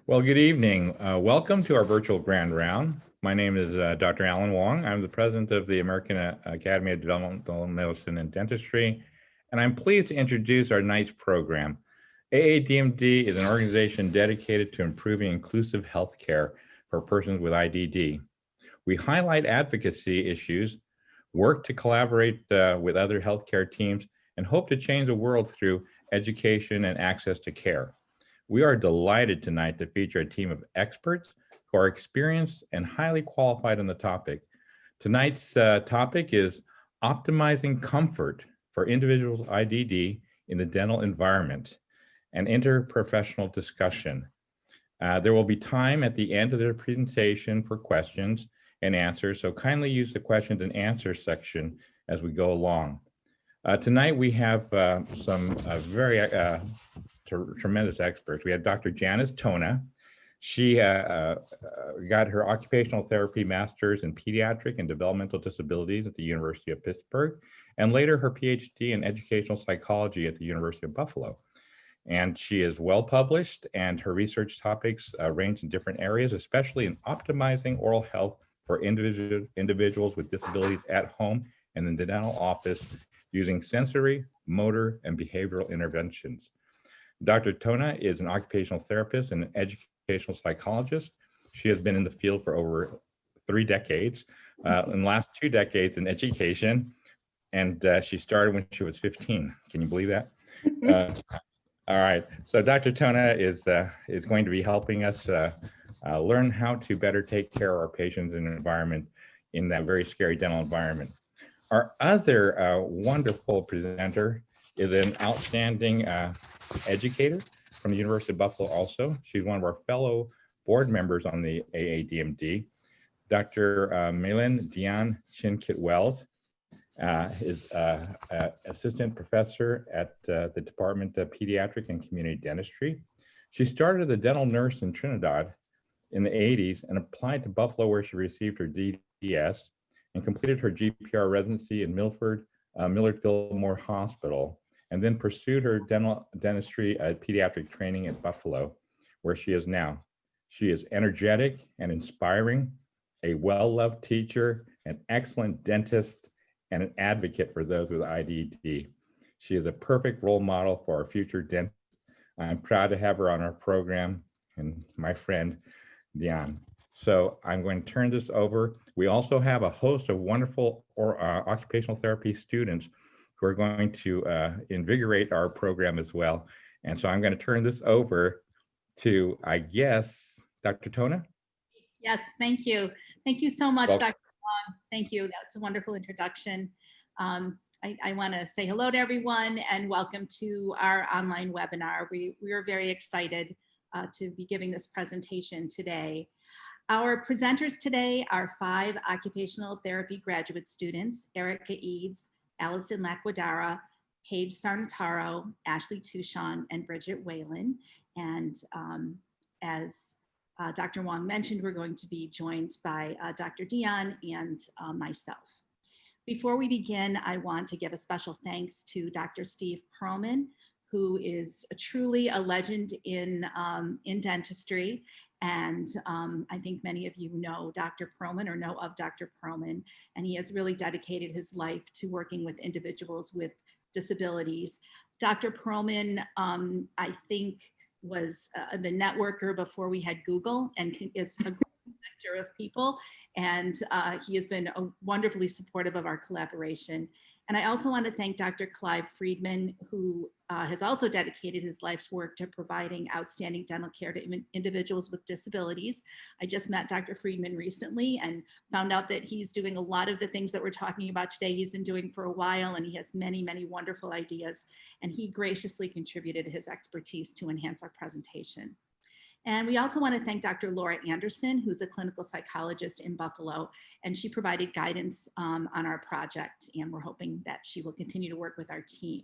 Well, good evening. Welcome to our virtual Grand Round. My name is Dr. Alan Wong. I'm the president of the American Academy of Developmental Medicine and Dentistry, and I'm pleased to introduce our night's program. AADMD is an organization dedicated to improving inclusive healthcare for persons with IDD. We highlight advocacy issues, work to collaborate with other healthcare teams, and hope to change the world through education and access to care. We are delighted tonight to feature a team of experts who are experienced and highly qualified on the topic. Tonight's topic is optimizing comfort for individuals with IDD in the dental environment, an interprofessional discussion. There will be time at the end of the presentation for questions and answers, so kindly use the questions and answers section as we go along. Tonight we have some very tremendous experts. We have Dr. Janice Tona. She got her occupational therapy master's in pediatric and developmental disabilities at the University of Pittsburgh, and later her PhD in educational psychology at the University of Buffalo. And she is well published, and her research topics range in different areas, especially in optimizing oral health for individuals with disabilities at home and in the dental office using sensory, motor, and behavioral interventions. Dr. Tona is an occupational therapist and an educational psychologist. She has been in the field for over 3 decades, in the last 2 decades in education, and she started when she was 15. Can you believe that? All right, so Dr. Tona is going to be helping us learn how to better take care of our patients in an environment, in that very scary dental environment. Our other wonderful presenter is an outstanding educator from the University of Buffalo also. She's one of our fellow board members on the AADMD. Dr. Malin Dian Chin-Kit-Wells is assistant professor at the Department of Pediatric and Community Dentistry. She started as a dental nurse in Trinidad in the 80s and applied to Buffalo, where she received her DDS and completed her GPR residency in Millard Fillmore Hospital, and then pursued her dentistry pediatric training at Buffalo, where she is now. She is energetic and inspiring, a well-loved teacher, an excellent dentist, and an advocate for those with IDD. She is a perfect role model for our future dentists. I'm proud to have her on our program, and my friend, Dian. So I'm going to turn this over. We also have a host of wonderful occupational therapy students who are going to invigorate our program as well. And so I'm going to turn this over to, I guess, Dr. Tona? Yes, thank you. Thank you so much, Well, Dr. Wong. Thank you. That's a wonderful introduction. I want to say hello to everyone and welcome to our online webinar. We are very excited to be giving this presentation today. Our presenters today are 5 occupational therapy graduate students: Erica Eads, Allison Laquadara, Paige Sarnataro, Ashley Tucson, and Bridget Whalen. And as Dr. Wong mentioned, we're going to be joined by Dr. Dian and myself. Before we begin, I want to give a special thanks to Dr. Steve Perlman, who is truly a legend in dentistry. And I think many of you know Dr. Perlman or know of Dr. Perlman, and he has really dedicated his life to working with individuals with disabilities. Dr. Perlman, I think, was the networker before we had Google, and is a great connector of people. And he has been wonderfully supportive of our collaboration. And I also want to thank Dr. Clive Friedman, who has also dedicated his life's work to providing outstanding dental care to individuals with disabilities. I just met Dr. Friedman recently and found out that he's doing a lot of the things that we're talking about today. He's been doing for a while, and he has many, many wonderful ideas. And he graciously contributed his expertise to enhance our presentation. And we also want to thank Dr. Laura Anderson, who's a clinical psychologist in Buffalo, and she provided guidance on our project, and we're hoping that she will continue to work with our team.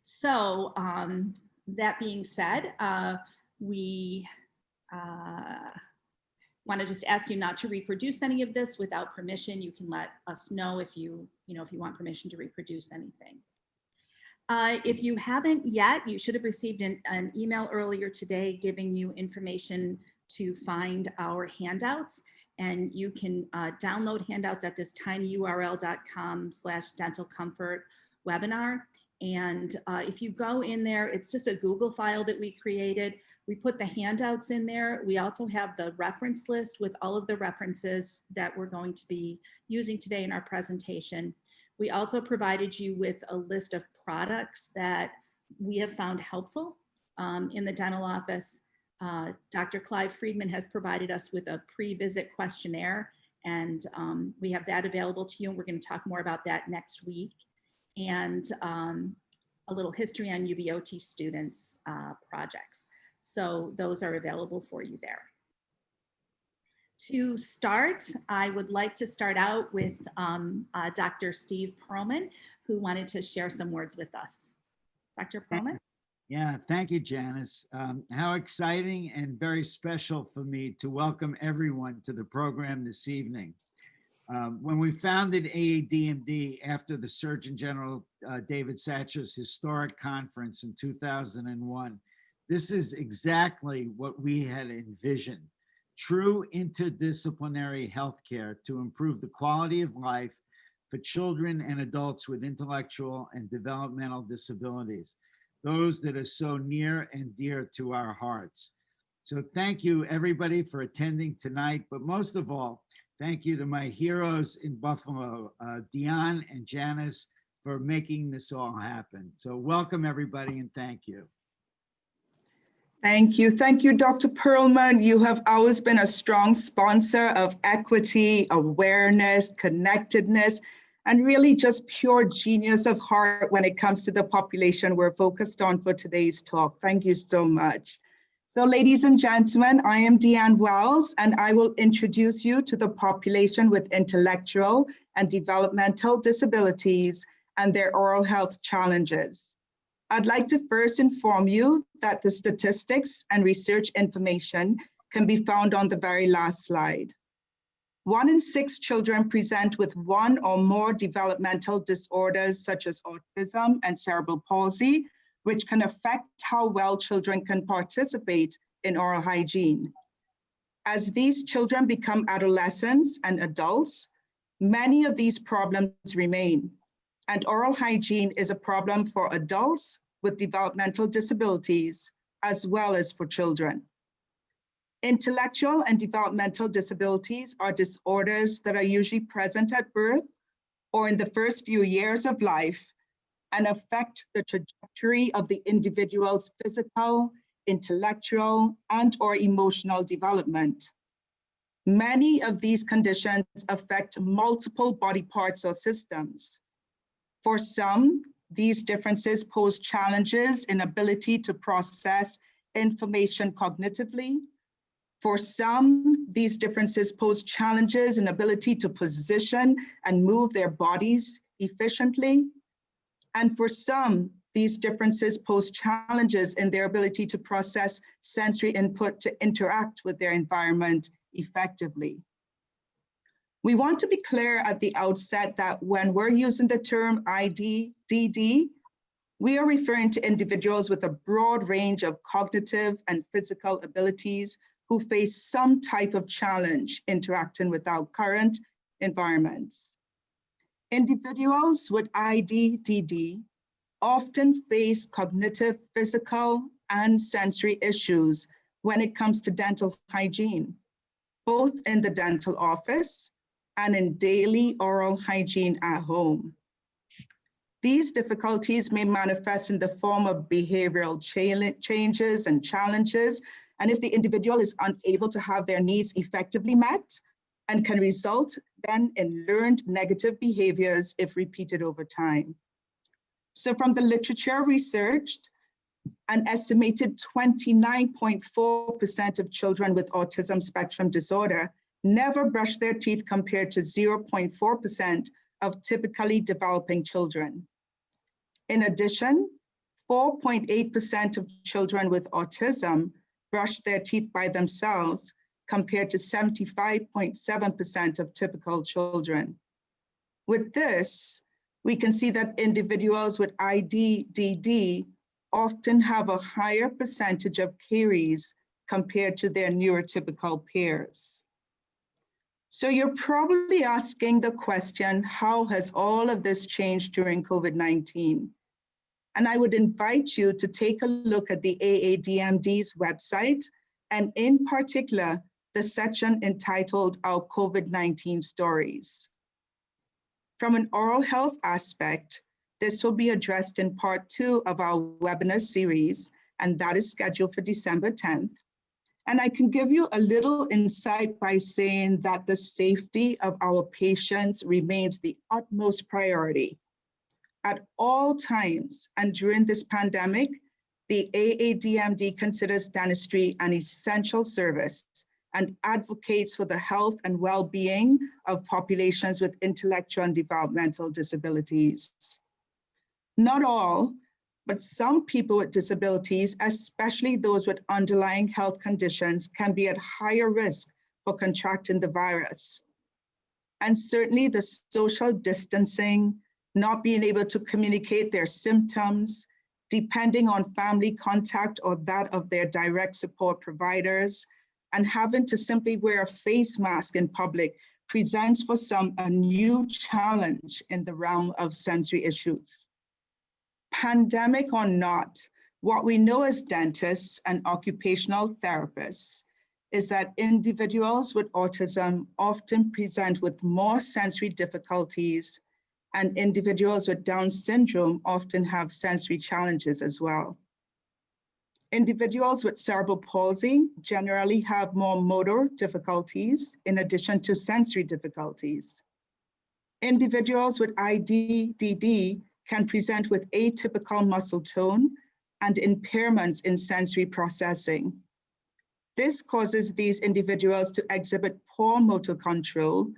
So that being said, we want to just ask you not to reproduce any of this without permission. You can let us know if you want permission to reproduce anything. If you haven't yet, you should have received an email earlier today giving you information to find our handouts. And you can download handouts at this tinyurl.com/dentalcomfort webinar. And if you go in there, it's just a Google file that we created. We put the handouts in there. We also have the reference list with all of the references that we're going to be using today in our presentation. We also provided you with a list of products that we have found helpful in the dental office. Dr. Clive Friedman has provided us with a pre-visit questionnaire, and we have that available to you, and we're going to talk more about that next week. And a little history on UBOT students' projects. So those are available for you there. To start, I would like to start out with Dr. Steve Perlman, who wanted to share some words with us. Dr. Perlman? Yeah, thank you, Janice. How exciting and very special for me to welcome everyone to the program this evening. When we founded AADMD after the Surgeon General David Satcher's historic conference in 2001, this is exactly what we had envisioned. True interdisciplinary healthcare to improve the quality of life for children and adults with intellectual and developmental disabilities, those that are so near and dear to our hearts. So thank you everybody for attending tonight, but most of all, thank you to my heroes in Buffalo, Dian and Janice, for making this all happen. So welcome everybody and thank you. Thank you. Thank you, Dr. Perlman. You have always been a strong sponsor of equity, awareness, connectedness, and really just pure genius of heart when it comes to the population we're focused on for today's talk. Thank you so much. So ladies and gentlemen, I am Dian Wells, and I will introduce you to the population with intellectual and developmental disabilities and their oral health challenges. I'd like to first inform you that the statistics and research information can be found on the very last slide. 1 in 6 children present with one or more developmental disorders such as autism and cerebral palsy, which can affect how well children can participate in oral hygiene. As these children become adolescents and adults, many of these problems remain. And oral hygiene is a problem for adults with developmental disabilities, as well as for children. Intellectual and developmental disabilities are disorders that are usually present at birth or in the first few years of life and affect the trajectory of the individual's physical, intellectual, and/or emotional development. Many of these conditions affect multiple body parts or systems. For some, these differences pose challenges in ability to process information cognitively. For some, these differences pose challenges in ability to position and move their bodies efficiently. And for some, these differences pose challenges in their ability to process sensory input to interact with their environment effectively. We want to be clear at the outset that when we're using the term IDD, we are referring to individuals with a broad range of cognitive and physical abilities who face some type of challenge interacting with our current environments. Individuals with IDD often face cognitive, physical, and sensory issues when it comes to dental hygiene, both in the dental office and in daily oral hygiene at home. These difficulties may manifest in the form of behavioral changes and challenges, and if the individual is unable to have their needs effectively met, and can result then in learned negative behaviors if repeated over time. So from the literature researched, an estimated 29.4% of children with autism spectrum disorder never brush their teeth compared to 0.4% of typically developing children. In addition, 4.8% of children with autism brush their teeth by themselves compared to 75.7% of typical children. With this, we can see that individuals with IDD often have a higher percentage of caries compared to their neurotypical peers. So you're probably asking the question, how has all of this changed during COVID-19? And I would invite you to take a look at the AADMD's website, and in particular, the section entitled Our COVID-19 Stories. From an oral health aspect, this will be addressed in part 2 of our webinar series, and that is scheduled for December 10th. And I can give you a little insight by saying that the safety of our patients remains the utmost priority. At all times and during this pandemic, the AADMD considers dentistry an essential service and advocates for the health and well-being of populations with intellectual and developmental disabilities. Not all, but some people with disabilities, especially those with underlying health conditions, can be at higher risk for contracting the virus. And certainly the social distancing, not being able to communicate their symptoms, depending on family contact or that of their direct support providers, and having to simply wear a face mask in public presents for some a new challenge in the realm of sensory issues. Pandemic or not, what we know as dentists and occupational therapists is that individuals with autism often present with more sensory difficulties, and individuals with Down syndrome often have sensory challenges as well. Individuals with cerebral palsy generally have more motor difficulties in addition to sensory difficulties. Individuals with IDD can present with atypical muscle tone and impairments in sensory processing. This causes these individuals to exhibit poor motor control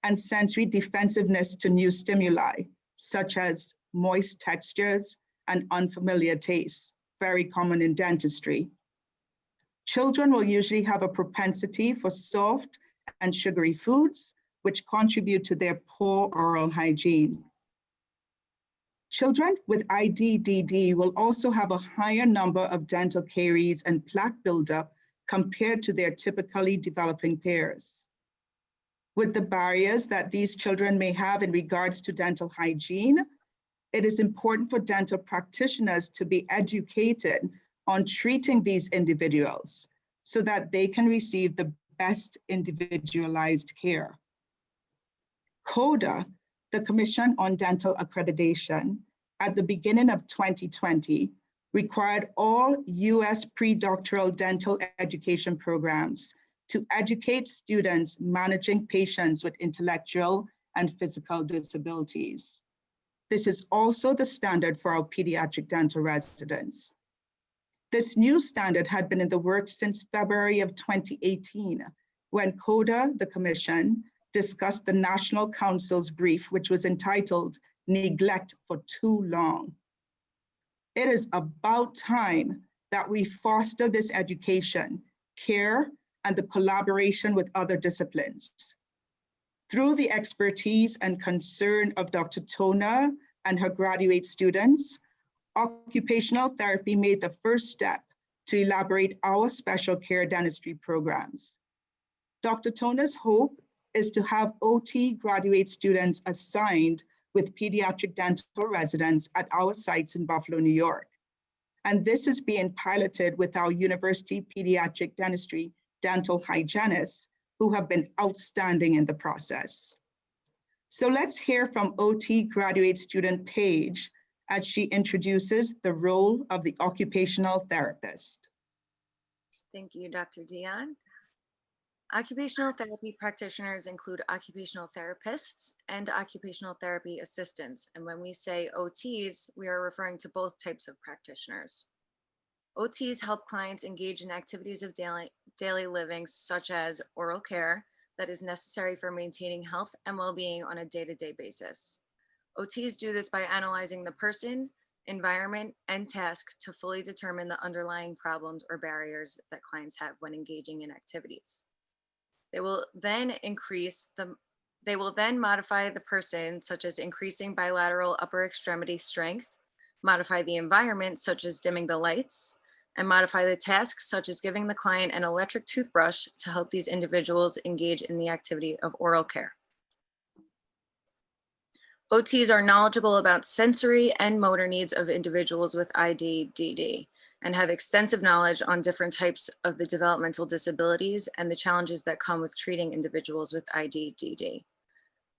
and sensory defensiveness to new stimuli, such as moist textures and unfamiliar tastes, very common in dentistry. Children will usually have a propensity for soft and sugary foods, which contribute to their poor oral hygiene. Children with IDD will also have a higher number of dental caries and plaque buildup compared to their typically developing peers. With the barriers that these children may have in regards to dental hygiene, it is important for dental practitioners to be educated on treating these individuals so that they can receive the best individualized care. CODA, the Commission on Dental Accreditation, at the beginning of 2020, required all US pre-doctoral dental education programs to educate students managing patients with intellectual and physical disabilities. This is also the standard for our pediatric dental residents. This new standard had been in the works since February of 2018, when CODA, the Commission, discussed the National Council's brief, which was entitled Neglect for Too Long. It is about time that we foster this education, care, and the collaboration with other disciplines. Through the expertise and concern of Dr. Tona and her graduate students, occupational therapy made the first step to elaborate our special care dentistry programs. Dr. Tona's hope is to have OT graduate students assigned with pediatric dental residents at our sites in Buffalo, New York. And this is being piloted with our university pediatric dentistry dental hygienists who have been outstanding in the process. So let's hear from OT graduate student Paige as she introduces the role of the occupational therapist. Thank you, Dr. Dian. Occupational therapy practitioners include occupational therapists and occupational therapy assistants. And when we say OTs, we are referring to both types of practitioners. OTs help clients engage in activities of daily living, such as oral care, that is necessary for maintaining health and well-being on a day-to-day basis. OTs do this by analyzing the person, environment, and task to fully determine the underlying problems or barriers that clients have when engaging in activities. They will then increase the They will then modify the person, such as increasing bilateral upper extremity strength, modify the environment, such as dimming the lights, and modify the tasks, such as giving the client an electric toothbrush to help these individuals engage in the activity of oral care. OTs are knowledgeable about sensory and motor needs of individuals with IDD and have extensive knowledge on different types of the developmental disabilities and the challenges that come with treating individuals with IDD.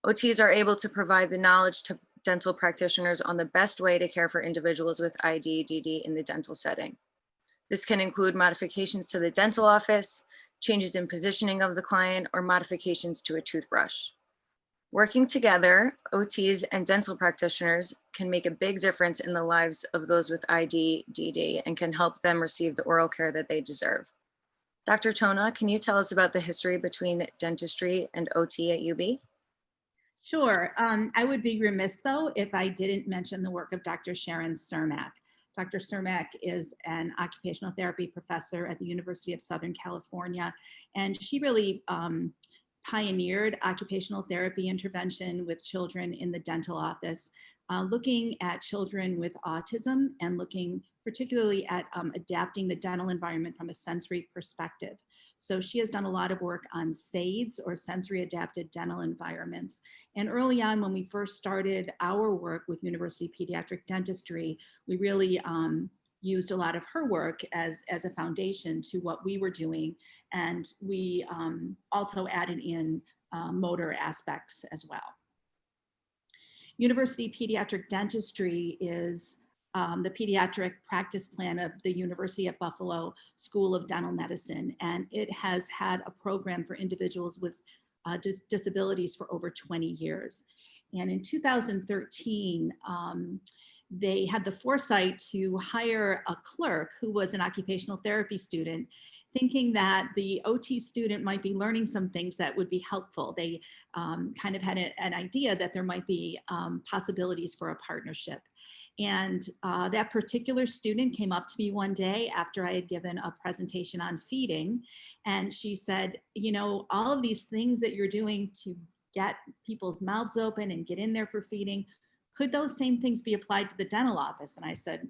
OTs are able to provide the knowledge to dental practitioners on the best way to care for individuals with IDD in the dental setting. This can include modifications to the dental office, changes in positioning of the client, or modifications to a toothbrush. Working together, OTs and dental practitioners can make a big difference in the lives of those with IDD and can help them receive the oral care that they deserve. Dr. Tona, can you tell us about the history between dentistry and OT at UB? Sure. I would be remiss, though, if I didn't mention the work of Dr. Sharon Cermak. Dr. Cermak is an occupational therapy professor at the University of Southern California, and she really pioneered occupational therapy intervention with children in the dental office, looking at children with autism and looking particularly at adapting the dental environment from a sensory perspective. So she has done a lot of work on SAIDs, or sensory adapted dental environments. And early on, when we first started our work with University Pediatric Dentistry, we really used a lot of her work as a foundation to what we were doing. And we also added in motor aspects as well. University Pediatric Dentistry is the pediatric practice plan of the University at Buffalo School of Dental Medicine. And it has had a program for individuals with disabilities for over 20 years. And in 2013, they had the foresight to hire a clerk who was an occupational therapy student, thinking that the OT student might be learning some things that would be helpful. They kind of had an idea that there might be possibilities for a partnership. And that particular student came up to me one day after I had given a presentation on feeding. And she said, you know, all of these things that you're doing to get people's mouths open and get in there for feeding, could those same things be applied to the dental office? And I said,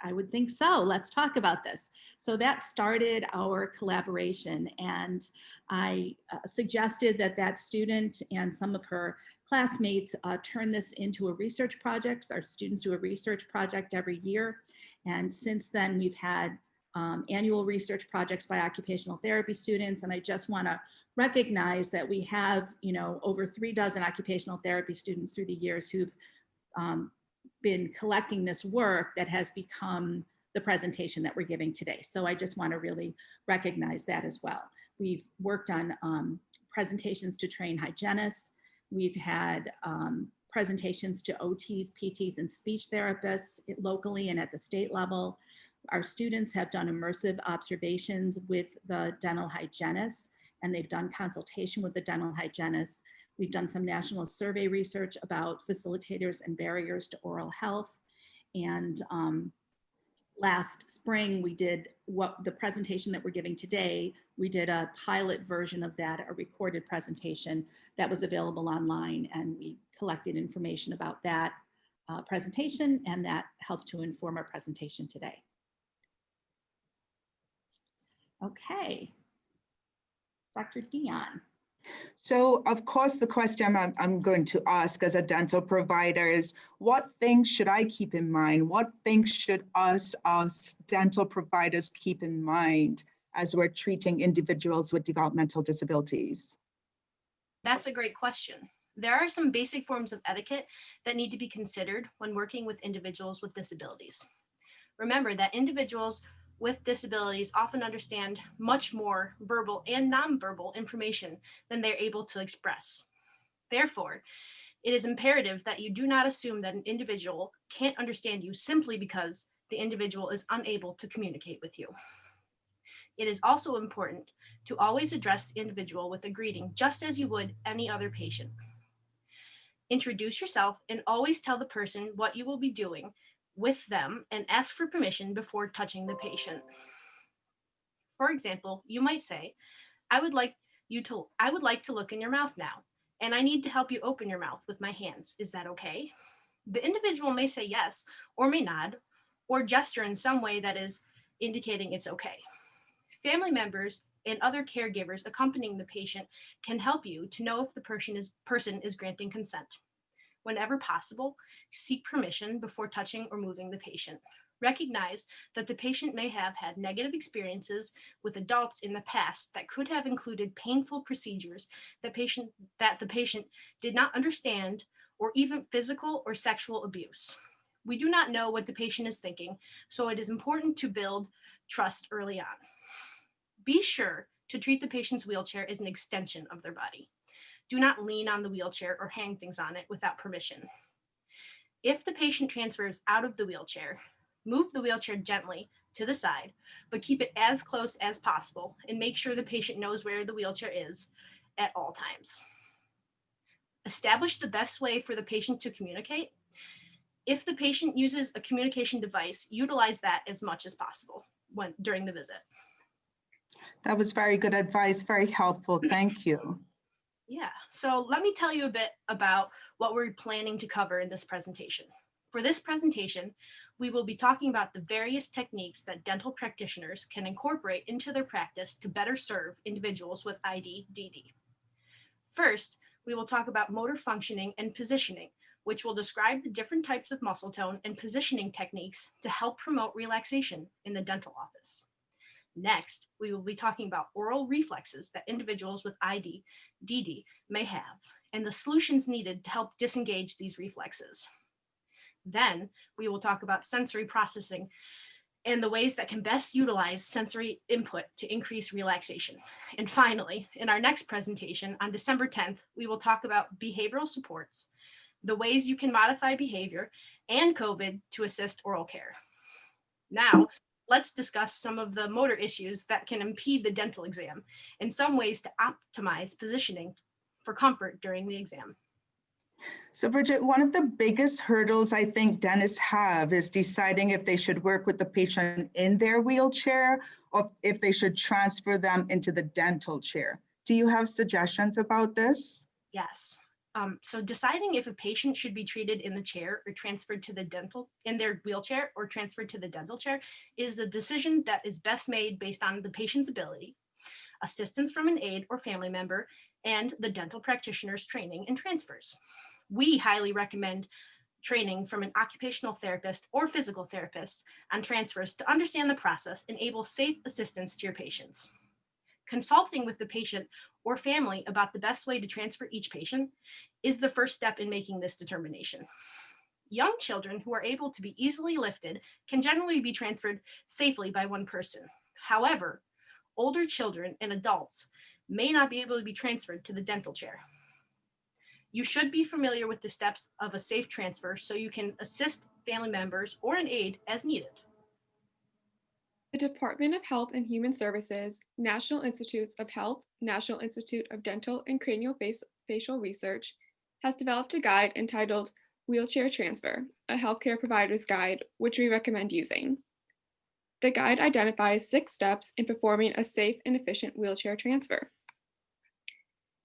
I would think so. Let's talk about this. So that started our collaboration. And I suggested that that student and some of her classmates turn this into a research project. Our students do a research project every year. And since then, we've had annual research projects by occupational therapy students. And I just want to recognize that we have, you know, over 36 occupational therapy students through the years who've been collecting this work that has become the presentation that we're giving today. So I just want to really recognize that as well. We've worked on presentations to train hygienists. We've had presentations to OTs, PTs, and speech therapists locally and at the state level. Our students have done immersive observations with the dental hygienists, and they've done consultation with the dental hygienists. We've done some national survey research about facilitators and barriers to oral health. And last spring, we did the presentation that we're giving today. We did a pilot version of that, a recorded presentation that was available online, and we collected information about that presentation, and that helped to inform our presentation today. Okay, Dr. Dian. So of course, the question I'm going to ask as a dental provider is, what things should I keep in mind? What things should us as dental providers keep in mind as we're treating individuals with developmental disabilities? That's a great question. There are some basic forms of etiquette that need to be considered when working with individuals with disabilities. Remember that individuals with disabilities often understand much more verbal and nonverbal information than they're able to express. Therefore, it is imperative that you do not assume that an individual can't understand you simply because the individual is unable to communicate with you. It is also important to always address the individual with a greeting, just as you would any other patient. Introduce yourself and always tell the person what you will be doing with them and ask for permission before touching the patient. For example, you might say, I would like to look in your mouth now. and I need to help you open your mouth with my hands. Is that okay? The individual may say yes or may nod or gesture in some way that is indicating it's okay. Family members and other caregivers accompanying the patient can help you to know if the person is granting consent. Whenever possible, seek permission before touching or moving the patient. Recognize that the patient may have had negative experiences with adults in the past that could have included painful procedures that the patient did not understand, or even physical or sexual abuse. We do not know what the patient is thinking, so it is important to build trust early on. Be sure to treat the patient's wheelchair as an extension of their body. Do not lean on the wheelchair or hang things on it without permission. If the patient transfers out of the wheelchair, move the wheelchair gently to the side, but keep it as close as possible and make sure the patient knows where the wheelchair is at all times. Establish the best way for the patient to communicate. If the patient uses a communication device, utilize that as much as possible during the visit. That was very good advice, very helpful. Thank you. Yeah, so let me tell you a bit about what we're planning to cover in this presentation. For this presentation, we will be talking about the various techniques that dental practitioners can incorporate into their practice to better serve individuals with IDD. First, we will talk about motor functioning and positioning, which will describe the different types of muscle tone and positioning techniques to help promote relaxation in the dental office. Next, we will be talking about oral reflexes that individuals with IDD may have, and the solutions needed to help disengage these reflexes. Then, we will talk about sensory processing and the ways that can best utilize sensory input to increase relaxation. And finally, in our next presentation on December 10th, we will talk about behavioral supports, the ways you can modify behavior, and COVID to assist oral care. Now, let's discuss some of the motor issues that can impede the dental exam and some ways to optimize positioning for comfort during the exam. So Bridget, one of the biggest hurdles I think dentists have is deciding if they should work with the patient in their wheelchair or if they should transfer them into the dental chair. Do you have suggestions about this? Yes. So deciding if a patient should be treated in the chair or transferred to in their wheelchair or transferred to the dental chair is a decision that is best made based on the patient's ability, assistance from an aide or family member, and the dental practitioner's training and transfers. We highly recommend training from an occupational therapist or physical therapist on transfers to understand the process and enable safe assistance to your patients. Consulting with the patient or family about the best way to transfer each patient is the first step in making this determination. Young children who are able to be easily lifted can generally be transferred safely by one person. However, older children and adults may not be able to be transferred to the dental chair. You should be familiar with the steps of a safe transfer so you can assist family members or an aide as needed. The Department of Health and Human Services, National Institutes of Health, National Institute of Dental and Craniofacial Research has developed a guide entitled Wheelchair Transfer, a healthcare provider's guide, which we recommend using. The guide identifies 6 steps in performing a safe and efficient wheelchair transfer.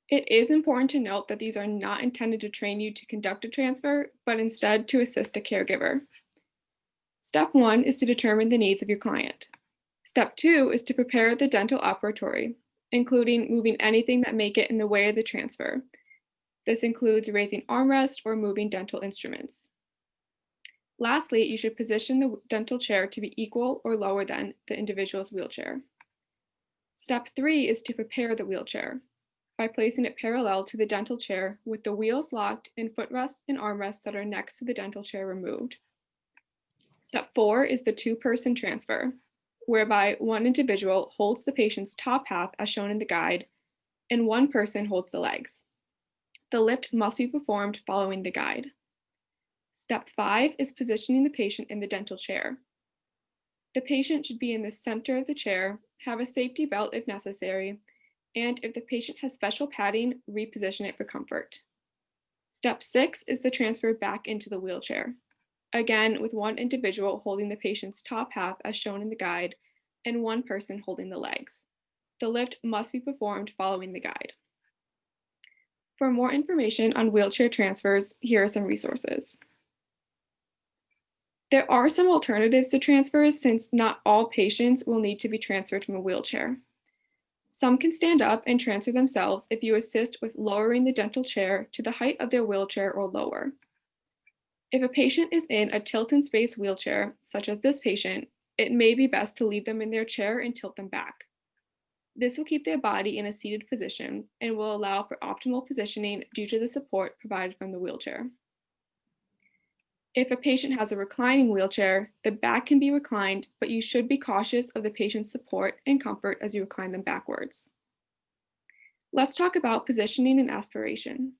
It is important to note that these are not intended to train you to conduct a transfer, but instead to assist a caregiver. Step 1 is to determine the needs of your client. Step 2 is to prepare the dental operatory, including moving anything that may get in the way of the transfer. This includes raising armrests or moving dental instruments. Lastly, you should position the dental chair to be equal or lower than the individual's wheelchair. Step 3 is to prepare the wheelchair by placing it parallel to the dental chair with the wheels locked and footrests and armrests that are next to the dental chair removed. Step 4 is the 2-person transfer, whereby one individual holds the patient's top half as shown in the guide, and one person holds the legs. The lift must be performed following the guide. Step 5 is positioning the patient in the dental chair. The patient should be in the center of the chair, have a safety belt if necessary, and if the patient has special padding, reposition it for comfort. Step 6 is the transfer back into the wheelchair. Again, with one individual holding the patient's top half as shown in the guide, and one person holding the legs. The lift must be performed following the guide. For more information on wheelchair transfers, here are some resources. There are some alternatives to transfers since not all patients will need to be transferred from a wheelchair. Some can stand up and transfer themselves if you assist with lowering the dental chair to the height of their wheelchair or lower. If a patient is in a tilt in space wheelchair, such as this patient, it may be best to leave them in their chair and tilt them back. This will keep their body in a seated position and will allow for optimal positioning due to the support provided from the wheelchair. If a patient has a reclining wheelchair, the back can be reclined, but you should be cautious of the patient's support and comfort as you recline them backwards. Let's talk about positioning and aspiration.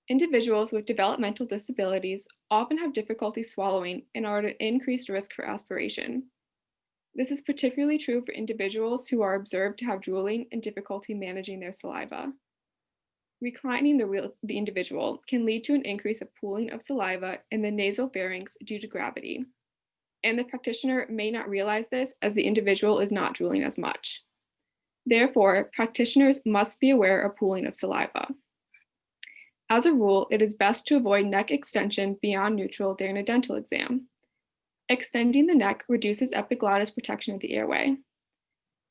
Individuals with developmental disabilities often have difficulty swallowing and are at an increased risk for aspiration. This is particularly true for individuals who are observed to have drooling and difficulty managing their saliva. Reclining the individual can lead to an increase of pooling of saliva in the nasal pharynx due to gravity, and the practitioner may not realize this as the individual is not drooling as much. Therefore, practitioners must be aware of pooling of saliva. As a rule, it is best to avoid neck extension beyond neutral during a dental exam. Extending the neck reduces epiglottis protection of the airway.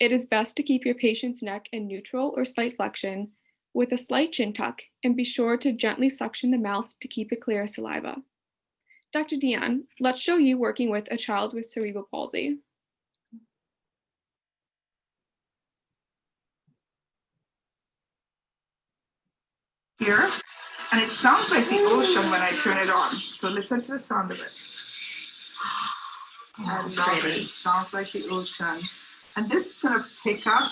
It is best to keep your patient's neck in neutral or slight flexion with a slight chin tuck, and be sure to gently suction the mouth to keep it clear of saliva. Dr. Dian, let's show you working with a child with cerebral palsy. Here, and it sounds like the ocean when I turn it on. So listen to the sound of it. I love it. It sounds like the ocean. And this is going to pick up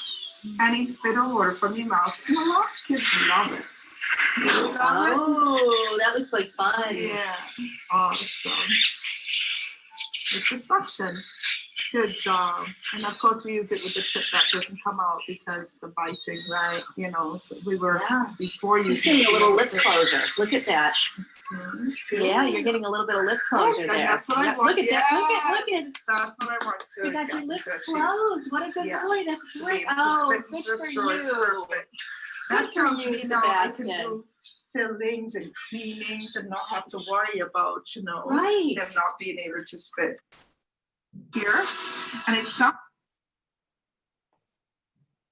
any spit or water from your mouth. And a lot of kids love it. Oh, that looks like fun. Yeah. Awesome. It's a suction. Good job. And of course we use it with the tip that doesn't come out because the biting, right? You know, so we were before you. You're getting a little lip closure. Look at that. Yeah, you're getting a little bit of lip closure there. That's what I want. Look at that. Look at. That's what I want to. You got your lips closed. What a good boy. That's great. Oh, good for you. That tells me now I can Sebastian. do fillings and cleanings and not have to worry about, you know, Right. them not being able to spit. Here, and it's some.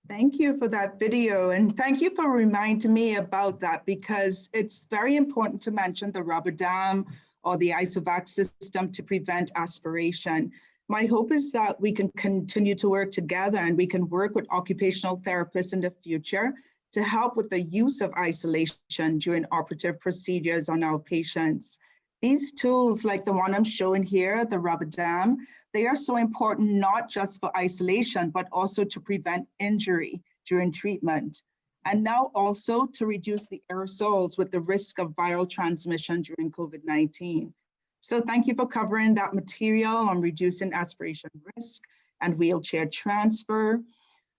Thank you for that video, and thank you for reminding me about that, because it's very important to mention the rubber dam or the isovac system to prevent aspiration. My hope is that we can continue to work together and we can work with occupational therapists in the future to help with the use of isolation during operative procedures on our patients. These tools, like the one I'm showing here, the rubber dam, they are so important not just for isolation, but also to prevent injury during treatment. And now also to reduce the aerosols with the risk of viral transmission during COVID-19. So thank you for covering that material on reducing aspiration risk and wheelchair transfer.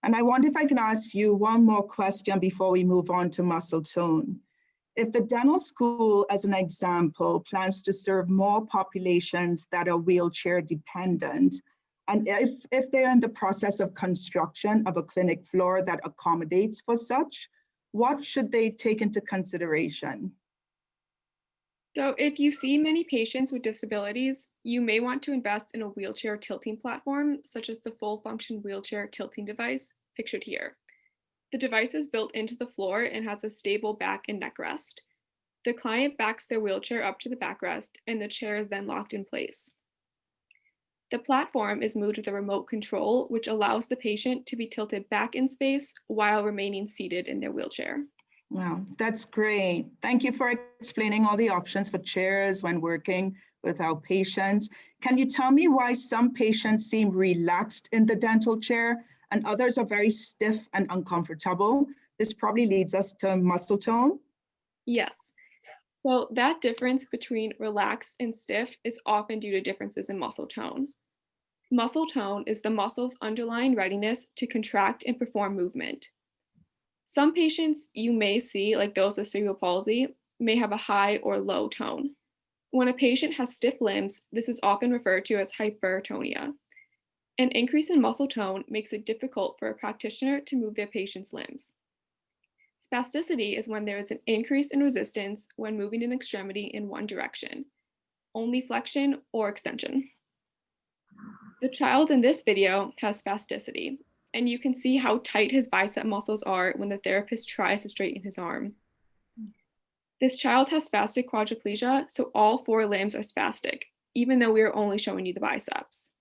And I wonder if I can ask you one more question before we move on to muscle tone. If the dental school, as an example, plans to serve more populations that are wheelchair dependent, and if they're in the process of construction of a clinic floor that accommodates for such, what should they take into consideration? So if you see many patients with disabilities, you may want to invest in a wheelchair tilting platform, such as the full function wheelchair tilting device pictured here. The device is built into the floor and has a stable back and neck rest. The client backs their wheelchair up to the backrest and the chair is then locked in place. The platform is moved with a remote control, which allows the patient to be tilted back in space while remaining seated in their wheelchair. Wow, that's great. Thank you for explaining all the options for chairs when working with our patients. Can you tell me why some patients seem relaxed in the dental chair and others are very stiff and uncomfortable? This probably leads us to muscle tone. Yes. So that difference between relaxed and stiff is often due to differences in muscle tone. Muscle tone is the muscle's underlying readiness to contract and perform movement. Some patients you may see, like those with cerebral palsy, may have a high or low tone. When a patient has stiff limbs, this is often referred to as hypertonia. An increase in muscle tone makes it difficult for a practitioner to move their patient's limbs. Spasticity is when there is an increase in resistance when moving an extremity in one direction, only flexion or extension. The child in this video has spasticity, and you can see how tight his bicep muscles are when the therapist tries to straighten his arm. This child has spastic quadriplegia, so all 4 limbs are spastic, even though we are only showing you the biceps.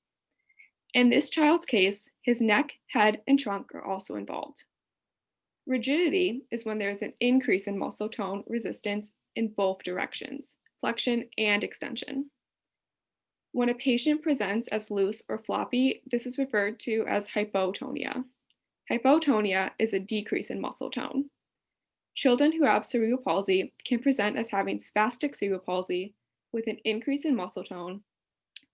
In this child's case, his neck, head, and trunk are also involved. Rigidity is when there is an increase in muscle tone resistance in both directions, flexion and extension. When a patient presents as loose or floppy, this is referred to as hypotonia. Hypotonia is a decrease in muscle tone. Children who have cerebral palsy can present as having spastic cerebral palsy with an increase in muscle tone,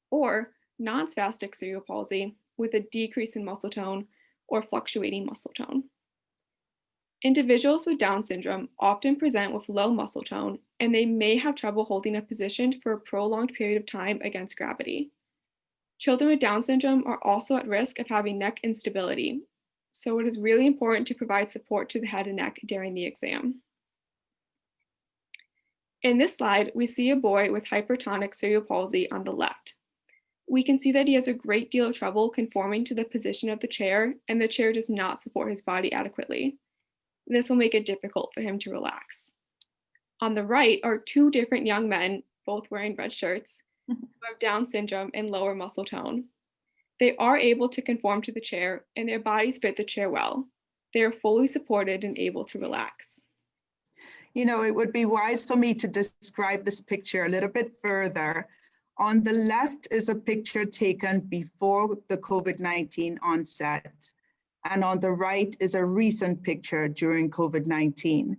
or non-spastic cerebral palsy with a decrease in muscle tone or fluctuating muscle tone. Individuals with Down syndrome often present with low muscle tone, and they may have trouble holding a position for a prolonged period of time against gravity. Children with Down syndrome are also at risk of having neck instability, so it is really important to provide support to the head and neck during the exam. In this slide, we see a boy with hypertonic cerebral palsy on the left. We can see that he has a great deal of trouble conforming to the position of the chair, and the chair does not support his body adequately. This will make it difficult for him to relax. On the right are 2 different young men, both wearing red shirts, who have Down syndrome and lower muscle tone. They are able to conform to the chair, and their bodies fit the chair well. They are fully supported and able to relax. You know, it would be wise for me to describe this picture a little bit further. On the left is a picture taken before the COVID-19 onset. And on the right is a recent picture during COVID-19.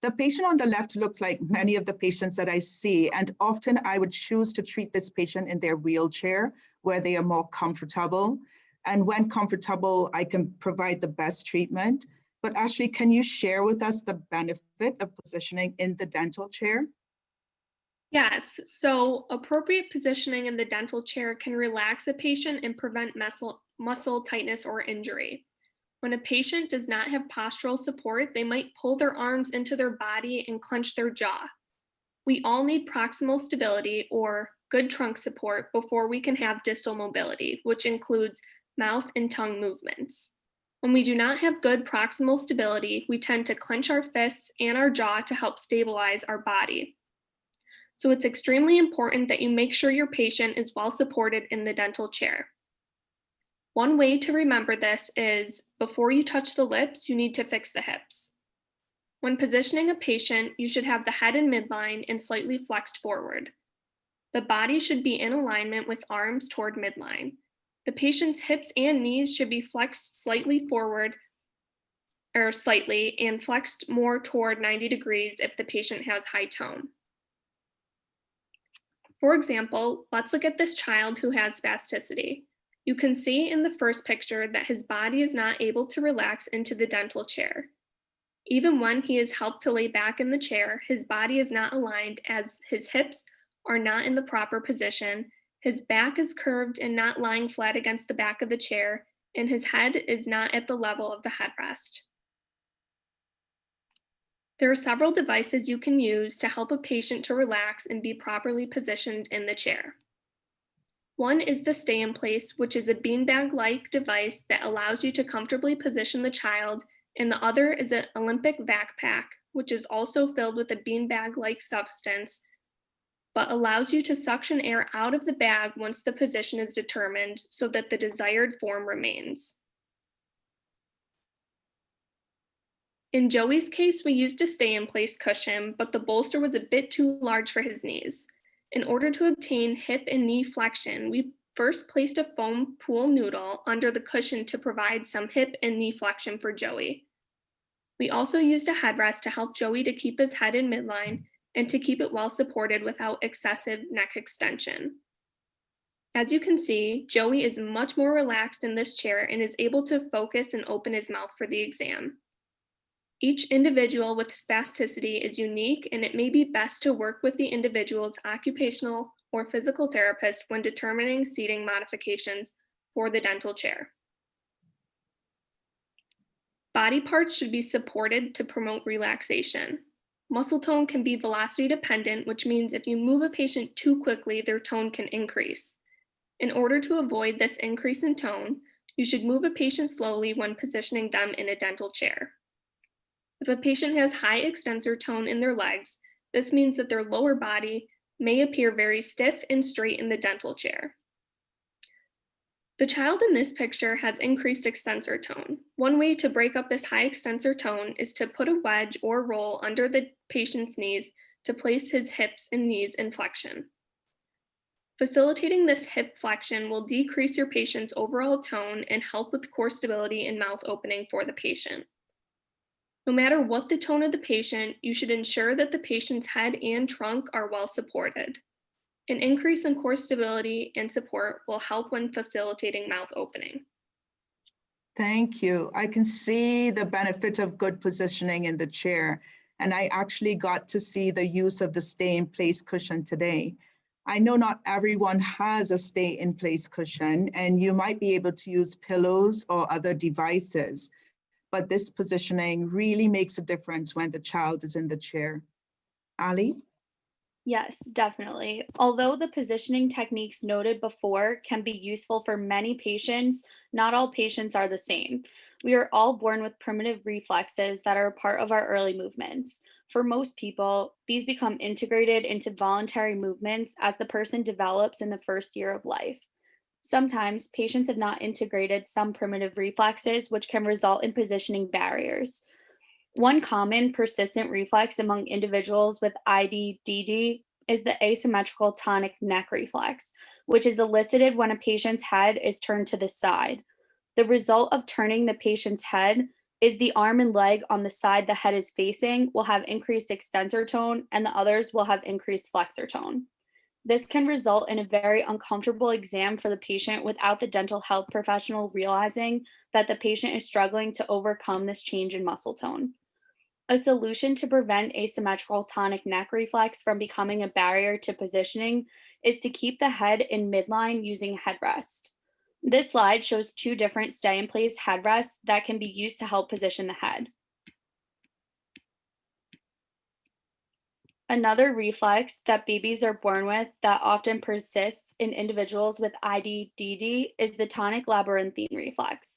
The patient on the left looks like many of the patients that I see, and often I would choose to treat this patient in their wheelchair where they are more comfortable. And when comfortable, I can provide the best treatment. But Ashley, can you share with us the benefit of positioning in the dental chair? Yes, so appropriate positioning in the dental chair can relax a patient and prevent muscle tightness or injury. When a patient does not have postural support, they might pull their arms into their body and clench their jaw. We all need proximal stability or good trunk support before we can have distal mobility, which includes mouth and tongue movements. When we do not have good proximal stability, we tend to clench our fists and our jaw to help stabilize our body. So it's extremely important that you make sure your patient is well supported in the dental chair. One way to remember this is before you touch the lips, you need to fix the hips. When positioning a patient, you should have the head in midline and slightly flexed forward. The body should be in alignment with arms toward midline. The patient's hips and knees should be flexed slightly forward or slightly and flexed more toward 90 degrees if the patient has high tone. For example, let's look at this child who has spasticity. You can see in the first picture that his body is not able to relax into the dental chair. Even when he is helped to lay back in the chair, his body is not aligned as his hips are not in the proper position, his back is curved and not lying flat against the back of the chair, and his head is not at the level of the headrest. There are several devices you can use to help a patient to relax and be properly positioned in the chair. One is the stay in place, which is a beanbag-like device that allows you to comfortably position the child, and the other is an Olympic backpack, which is also filled with a beanbag-like substance, but allows you to suction air out of the bag once the position is determined so that the desired form remains. In Joey's case, we used a stay-in-place cushion, but the bolster was a bit too large for his knees. In order to obtain hip and knee flexion, we first placed a foam pool noodle under the cushion to provide some hip and knee flexion for Joey. We also used a headrest to help Joey to keep his head in midline and to keep it well supported without excessive neck extension. As you can see, Joey is much more relaxed in this chair and is able to focus and open his mouth for the exam. Each individual with spasticity is unique, and it may be best to work with the individual's occupational or physical therapist when determining seating modifications for the dental chair. Body parts should be supported to promote relaxation. Muscle tone can be velocity dependent, which means if you move a patient too quickly, their tone can increase. In order to avoid this increase in tone, you should move a patient slowly when positioning them in a dental chair. If a patient has high extensor tone in their legs, this means that their lower body may appear very stiff and straight in the dental chair. The child in this picture has increased extensor tone. One way to break up this high extensor tone is to put a wedge or roll under the patient's knees to place his hips and knees in flexion. Facilitating this hip flexion will decrease your patient's overall tone and help with core stability and mouth opening for the patient. No matter what the tone of the patient, you should ensure that the patient's head and trunk are well supported. An increase in core stability and support will help when facilitating mouth opening. Thank you. I can see the benefit of good positioning in the chair, and I actually got to see the use of the stay-in-place cushion today. I know not everyone has a stay-in-place cushion, and you might be able to use pillows or other devices, but this positioning really makes a difference when the child is in the chair. Ali? Yes, definitely. Although the positioning techniques noted before can be useful for many patients, not all patients are the same. We are all born with primitive reflexes that are a part of our early movements. For most people, these become integrated into voluntary movements as the person develops in the first year of life. Sometimes patients have not integrated some primitive reflexes, which can result in positioning barriers. One common persistent reflex among individuals with IDD is the asymmetrical tonic neck reflex, which is elicited when a patient's head is turned to the side. The result of turning the patient's head is the arm and leg on the side the head is facing will have increased extensor tone and the others will have increased flexor tone. This can result in a very uncomfortable exam for the patient without the dental health professional realizing that the patient is struggling to overcome this change in muscle tone. A solution to prevent asymmetrical tonic neck reflex from becoming a barrier to positioning is to keep the head in midline using headrest. This slide shows two different stay-in-place headrests that can be used to help position the head. Another reflex that babies are born with that often persists in individuals with IDD is the tonic labyrinthine reflex.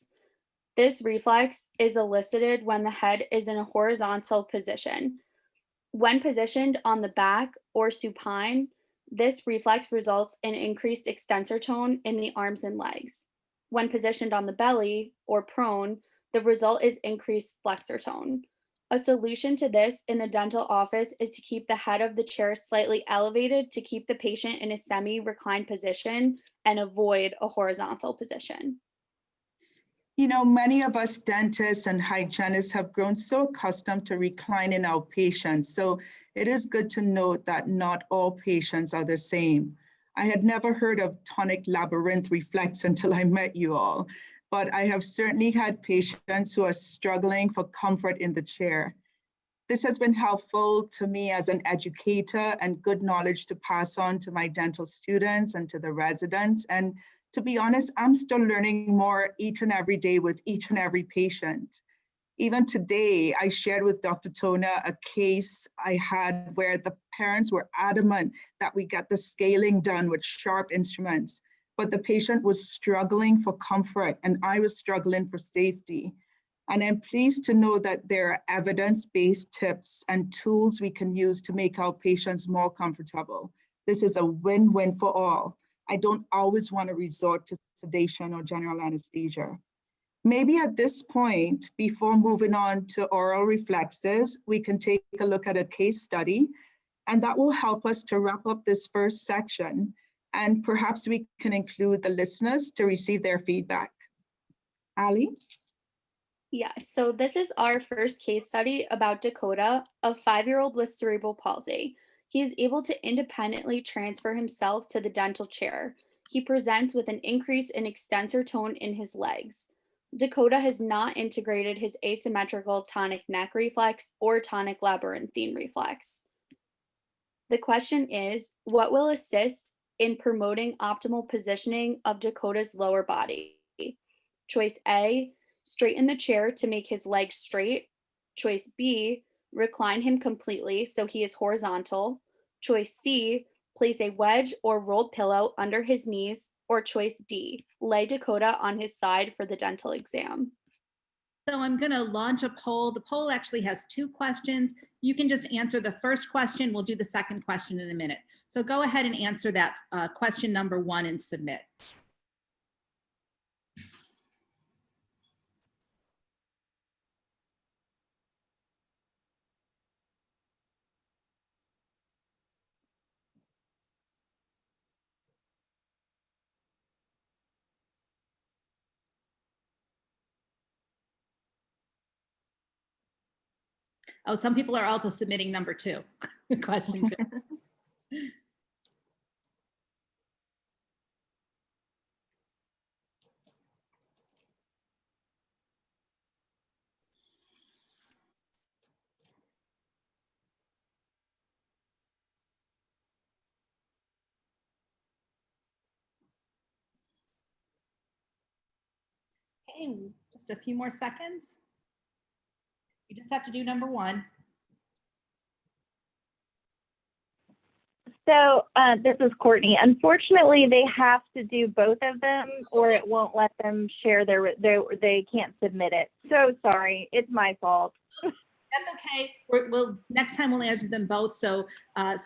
This reflex is elicited when the head is in a horizontal position. When positioned on the back or supine, this reflex results in increased extensor tone in the arms and legs. When positioned on the belly or prone, the result is increased flexor tone. A solution to this in the dental office is to keep the head of the chair slightly elevated to keep the patient in a semi-reclined position and avoid a horizontal position. You know, many of us dentists and hygienists have grown so accustomed to reclining our patients. So it is good to note that not all patients are the same. I had never heard of tonic labyrinth reflex until I met you all, but I have certainly had patients who are struggling for comfort in the chair. This has been helpful to me as an educator and good knowledge to pass on to my dental students and to the residents. And to be honest, I'm still learning more each and every day with each and every patient. Even today, I shared with Dr. Tona a case I had where the parents were adamant that we get the scaling done with sharp instruments, but the patient was struggling for comfort and I was struggling for safety. And I'm pleased to know that there are evidence-based tips and tools we can use to make our patients more comfortable. This is a win-win for all. I don't always want to resort to sedation or general anesthesia. Maybe at this point, before moving on to oral reflexes, we can take a look at a case study, and that will help us to wrap up this first section. And perhaps we can include the listeners to receive their feedback. Ali? Yeah, so this is our first case study about Dakota, a 5-year-old with cerebral palsy. He is able to independently transfer himself to the dental chair. He presents with an increase in extensor tone in his legs. Dakota has not integrated his asymmetrical tonic neck reflex or tonic labyrinthine reflex. The question is, what will assist in promoting optimal positioning of Dakota's lower body? Choice A, Straighten the chair to make his legs straight. Choice B, recline him completely so he is horizontal. Choice C, place a wedge or rolled pillow under his knees. Or choice D, lay Dakota on his side for the dental exam. So I'm going to launch a poll. The poll actually has 2 questions. You can just answer the first question. We'll do the second question in a minute. So go ahead and answer that question number 1 and submit. Oh, some people are also submitting number 2, question 2. Okay, just a few more seconds. You just have to do number 1. So this is Courtney. Unfortunately, they have to do both of them or it won't let them share they can't submit it. So sorry, it's my fault. That's okay. We'll next time we'll answer them both. So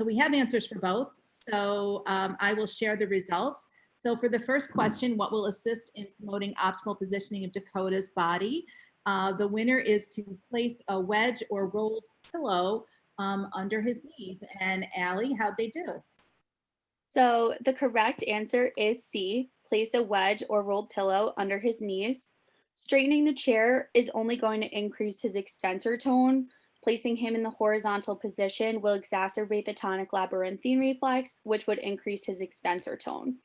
we have answers for both. So I will share the results. So for the first question, what will assist in promoting optimal positioning of Dakota's body? The winner is to place a wedge or rolled pillow under his knees. And Allie, how'd they do? So the correct answer is C, place a wedge or rolled pillow under his knees. Straightening the chair is only going to increase his extensor tone. Placing him in the horizontal position will exacerbate the tonic labyrinthine reflex, which would increase his extensor tone.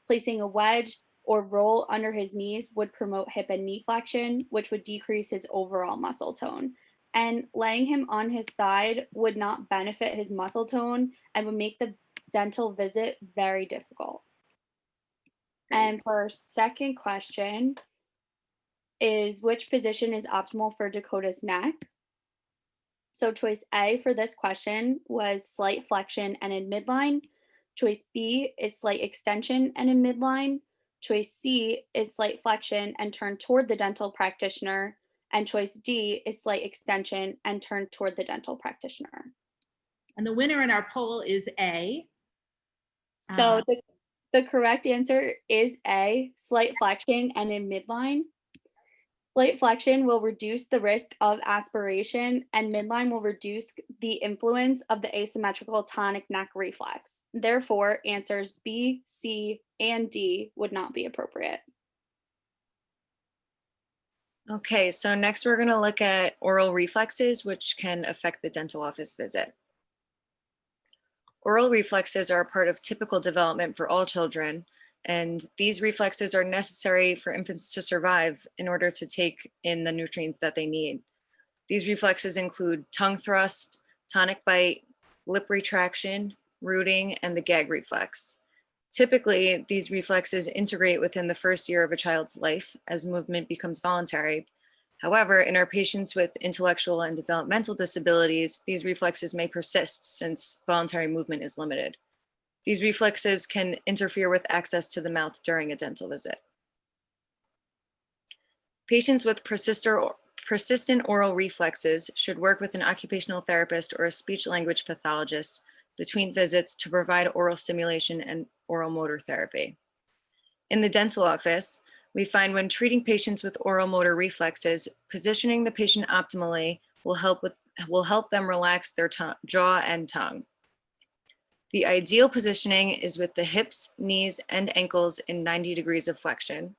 Placing a wedge or roll under his knees would promote hip and knee flexion, which would decrease his overall muscle tone. And laying him on his side would not benefit his muscle tone and would make the dental visit very difficult. And for our second question is, which position is optimal for Dakota's neck? So choice A for this question was slight flexion and in midline. Choice B is slight extension and in midline. Choice C is slight flexion and turn toward the dental practitioner. And choice D is slight extension and turn toward the dental practitioner. And the winner in our poll is A. So the correct answer is A, slight flexion and in midline. Slight flexion will reduce the risk of aspiration, and midline will reduce the influence of the asymmetrical tonic neck reflex. Therefore, answers B, C, and D would not be appropriate. Okay, so next we're going to look at oral reflexes, which can affect the dental office visit. Oral reflexes are a part of typical development for all children, and these reflexes are necessary for infants to survive in order to take in the nutrients that they need. These reflexes include tongue thrust, tonic bite, lip retraction, rooting, and the gag reflex. Typically, these reflexes integrate within the first year of a child's life as movement becomes voluntary. However, in our patients with intellectual and developmental disabilities, these reflexes may persist since voluntary movement is limited. These reflexes can interfere with access to the mouth during a dental visit. Patients with persistent oral reflexes should work with an occupational therapist or a speech-language pathologist between visits to provide oral stimulation and oral motor therapy. In the dental office, we find when treating patients with oral motor reflexes, positioning the patient optimally will help them relax their jaw and tongue. The ideal positioning is with the hips, knees, and ankles in 90 degrees of flexion,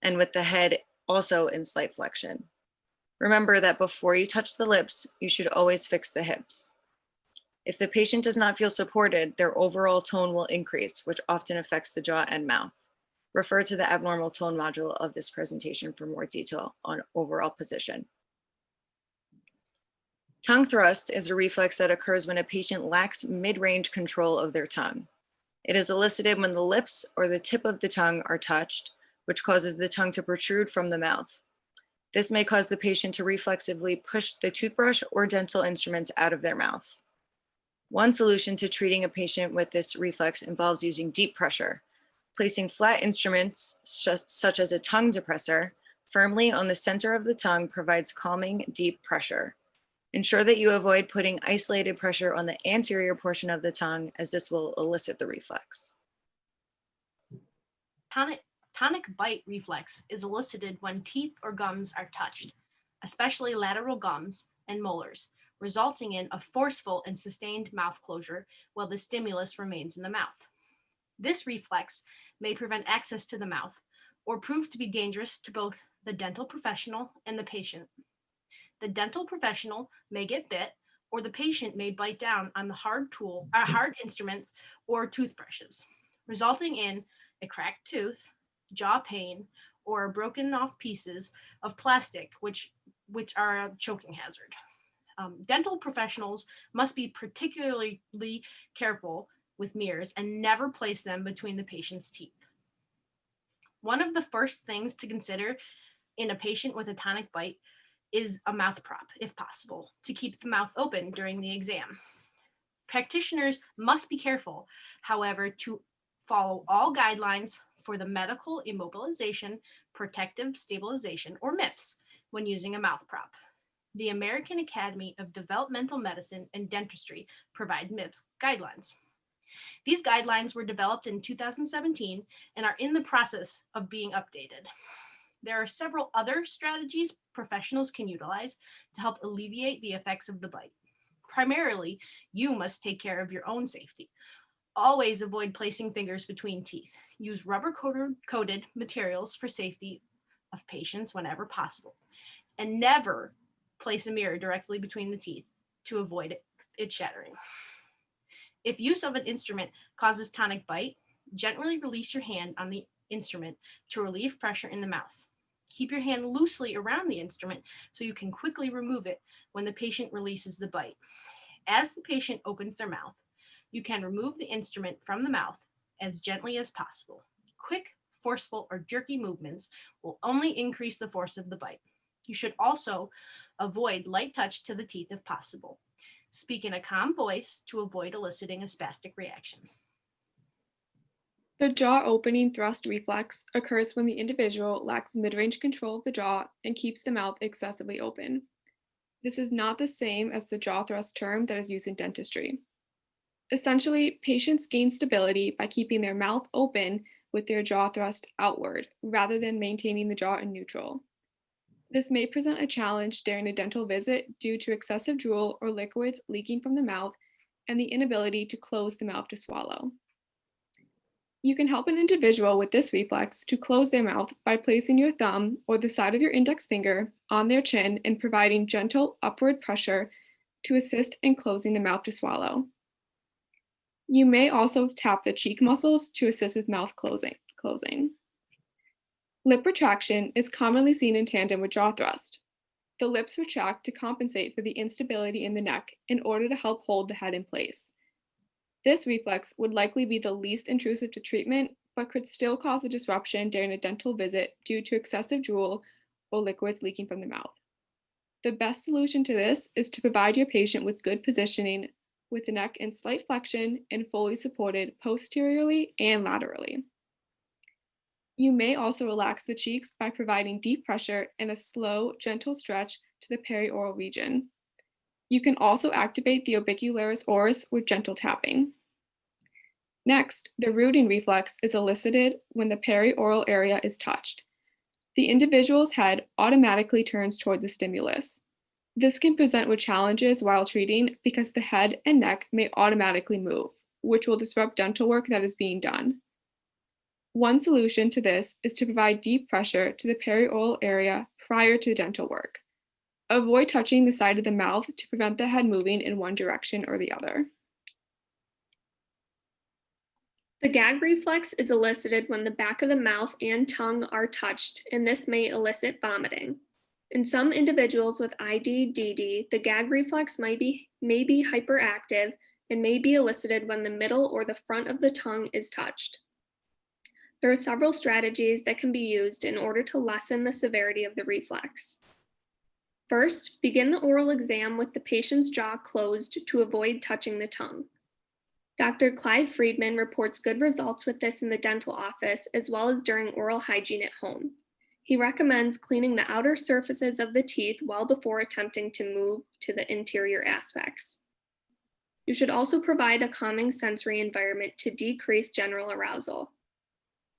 and with the head also in slight flexion. Remember that before you touch the lips, you should always fix the hips. If the patient does not feel supported, their overall tone will increase, which often affects the jaw and mouth. Refer to the abnormal tone module of this presentation for more detail on overall position. Tongue thrust is a reflex that occurs when a patient lacks mid-range control of their tongue. It is elicited when the lips or the tip of the tongue are touched, which causes the tongue to protrude from the mouth. This may cause the patient to reflexively push the toothbrush or dental instruments out of their mouth. One solution to treating a patient with this reflex involves using deep pressure, placing flat instruments such as a tongue depressor firmly on the center of the tongue provides calming, deep pressure. Ensure that you avoid putting isolated pressure on the anterior portion of the tongue, as this will elicit the reflex. Tonic bite reflex is elicited when teeth or gums are touched, especially lateral gums and molars, resulting in a forceful and sustained mouth closure while the stimulus remains in the mouth. This reflex may prevent access to the mouth or prove to be dangerous to both the dental professional and the patient. The dental professional may get bit, or the patient may bite down on the hard instruments or toothbrushes, resulting in a cracked tooth, jaw pain, or broken off pieces of plastic, which are a choking hazard. Dental professionals must be particularly careful with mirrors and never place them between the patient's teeth. One of the first things to consider in a patient with a tonic bite is a mouth prop, if possible, to keep the mouth open during the exam. Practitioners must be careful, however, to follow all guidelines for the medical immobilization, protective stabilization, or MIPS, when using a mouth prop. The American Academy of Developmental Medicine and Dentistry provide MIPS guidelines. These guidelines were developed in 2017 and are in the process of being updated. There are several other strategies professionals can utilize to help alleviate the effects of the bite. Primarily, you must take care of your own safety. Always avoid placing fingers between teeth. Use rubber-coated materials for safety of patients whenever possible. And never place a mirror directly between the teeth to avoid it shattering. If use of an instrument causes tonic bite, gently release your hand on the instrument to relieve pressure in the mouth. Keep your hand loosely around the instrument so you can quickly remove it when the patient releases the bite. As the patient opens their mouth, you can remove the instrument from the mouth as gently as possible. Quick, forceful, or jerky movements will only increase the force of the bite. You should also avoid light touch to the teeth if possible. Speak in a calm voice to avoid eliciting a spastic reaction. The jaw opening thrust reflex occurs when the individual lacks mid-range control of the jaw and keeps the mouth excessively open. This is not the same as the jaw thrust term that is used in dentistry. Essentially, patients gain stability by keeping their mouth open with their jaw thrust outward, rather than maintaining the jaw in neutral. This may present a challenge during a dental visit due to excessive drool or liquids leaking from the mouth and the inability to close the mouth to swallow. You can help an individual with this reflex to close their mouth by placing your thumb or the side of your index finger on their chin and providing gentle upward pressure to assist in closing the mouth to swallow. You may also tap the cheek muscles to assist with mouth closing. Lip retraction is commonly seen in tandem with jaw thrust. The lips retract to compensate for the instability in the neck in order to help hold the head in place. This reflex would likely be the least intrusive to treatment, but could still cause a disruption during a dental visit due to excessive drool or liquids leaking from the mouth. The best solution to this is to provide your patient with good positioning with the neck in slight flexion and fully supported posteriorly and laterally. You may also relax the cheeks by providing deep pressure and a slow, gentle stretch to the perioral region. You can also activate the orbicularis oris with gentle tapping. Next, the rooting reflex is elicited when the perioral area is touched. The individual's head automatically turns toward the stimulus. This can present with challenges while treating because the head and neck may automatically move, which will disrupt dental work that is being done. One solution to this is to provide deep pressure to the perioral area prior to dental work. Avoid touching the side of the mouth to prevent the head moving in one direction or the other. The gag reflex is elicited when the back of the mouth and tongue are touched, and this may elicit vomiting. In some individuals with IDD, the gag reflex may be hyperactive and may be elicited when the middle or the front of the tongue is touched. There are several strategies that can be used in order to lessen the severity of the reflex. First, begin the oral exam with the patient's jaw closed to avoid touching the tongue. Dr. Clyde Friedman reports good results with this in the dental office as well as during oral hygiene at home. He recommends cleaning the outer surfaces of the teeth well before attempting to move to the interior aspects. You should also provide a calming sensory environment to decrease general arousal.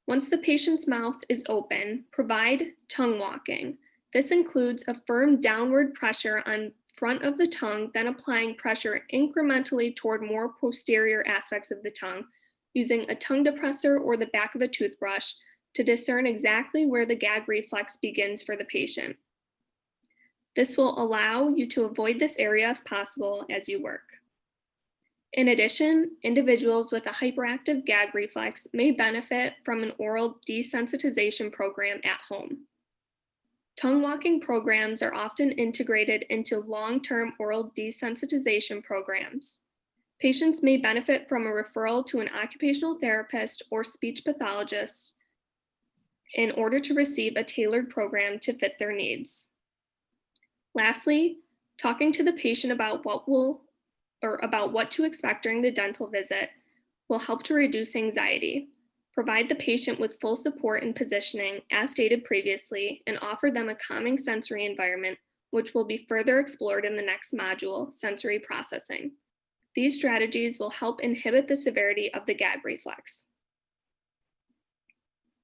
Once the patient's mouth is open, provide tongue walking. This includes a firm downward pressure on front of the tongue, then applying pressure incrementally toward more posterior aspects of the tongue, using a tongue depressor or the back of a toothbrush to discern exactly where the gag reflex begins for the patient. This will allow you to avoid this area if possible as you work. In addition, individuals with a hyperactive gag reflex may benefit from an oral desensitization program at home. Tongue walking programs are often integrated into long-term oral desensitization programs. Patients may benefit from a referral to an occupational therapist or speech pathologist in order to receive a tailored program to fit their needs. Lastly, talking to the patient about what to expect during the dental visit will help to reduce anxiety. Provide the patient with full support and positioning, as stated previously, and offer them a calming sensory environment, which will be further explored in the next module, sensory processing. These strategies will help inhibit the severity of the gag reflex.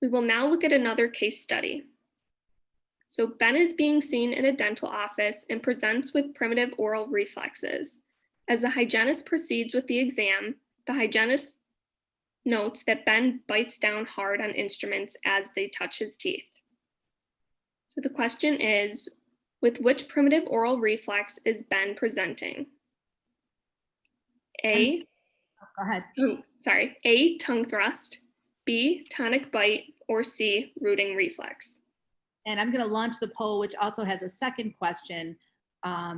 We will now look at another case study. So Ben is being seen in a dental office and presents with primitive oral reflexes. As the hygienist proceeds with the exam, the hygienist notes that Ben bites down hard on instruments as they touch his teeth. So the question is, with which primitive oral reflex is Ben presenting? A, Go ahead. A, tongue thrust, B, tonic bite, or C, rooting reflex. And I'm going to launch the poll, which also has a second question. Let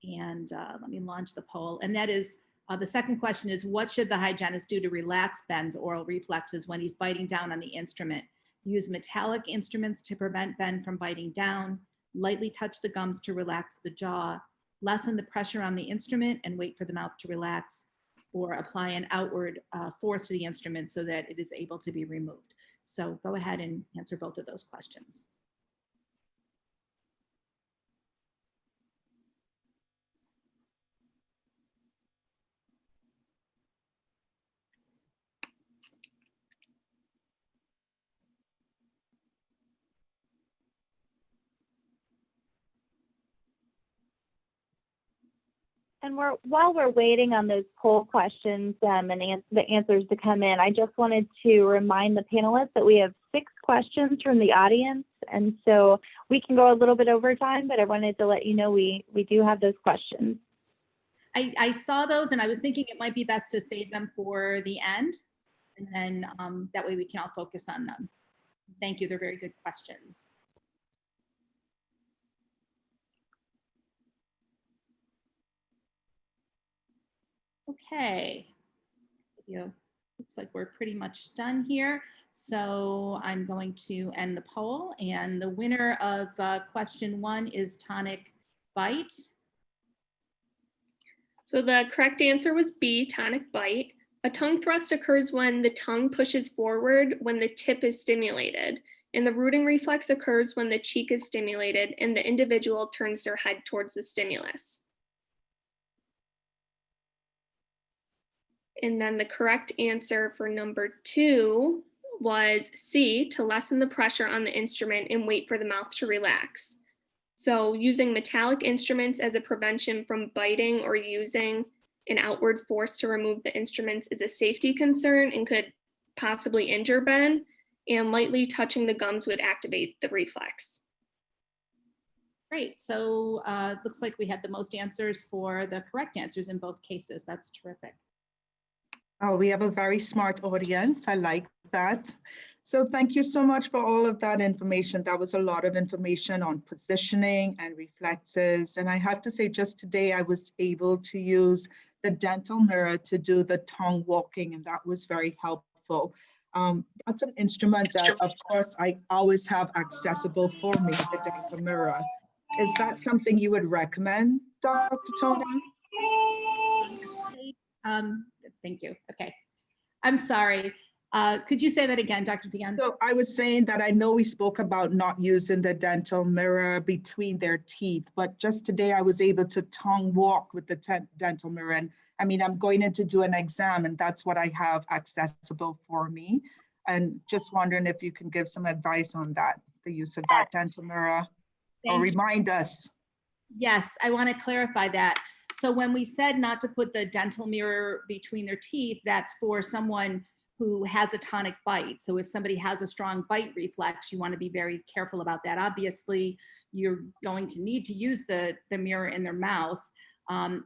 me launch the poll. And that is, the second question is, what should the hygienist do to relax Ben's oral reflexes when he's biting down on the instrument? Use metallic instruments to prevent Ben from biting down, lightly touch the gums to relax the jaw, lessen the pressure on the instrument and wait for the mouth to relax, or apply an outward force to the instrument so that it is able to be removed. So go ahead and answer both of those questions. And while we're waiting on those poll questions and the answers to come in, I just wanted to remind the panelists that we have 6 questions from the audience. And so we can go a little bit over time, but I wanted to let you know we do have those questions. I saw those and I was thinking it might be best to save them for the end. And then that way we can all focus on them. Thank you. They're very good questions. Okay, looks like we're pretty much done here. So I'm going to end the poll, and the winner of question 1 is tonic bite. So the correct answer was B, tonic bite. A tongue thrust occurs when the tongue pushes forward when the tip is stimulated, and the rooting reflex occurs when the cheek is stimulated and the individual turns their head towards the stimulus. And then the correct answer for number 2 was C, to lessen the pressure on the instrument and wait for the mouth to relax. So using metallic instruments as a prevention from biting or using an outward force to remove the instruments is a safety concern and could possibly injure Ben, and lightly touching the gums would activate the reflex. Great, so looks like we had the most answers for the correct answers in both cases. That's terrific. Oh, we have a very smart audience. I like that. So thank you so much for all of that information. That was a lot of information on positioning and reflexes. And I have to say, just today, I was able to use the dental mirror to do the tongue walking, and that was very helpful. That's an instrument that, of course, I always have accessible for me, the dental mirror. Is that something you would recommend, Dr. Tona? Thank you. Okay. I'm sorry. Could you say that again, Dr. Dian? So I was saying that I know we spoke about not using the dental mirror between their teeth, but just today I was able to tongue walk with the dental mirror. And I mean, I'm going in to do an exam and that's what I have accessible for me. And just wondering if you can give some advice on that, the use of that dental mirror, or remind us. Yes, I want to clarify that. So when we said not to put the dental mirror between their teeth, that's for someone who has a tonic bite. So if somebody has a strong bite reflex, you want to be very careful about that. Obviously, you're going to need to use the mirror in their mouth.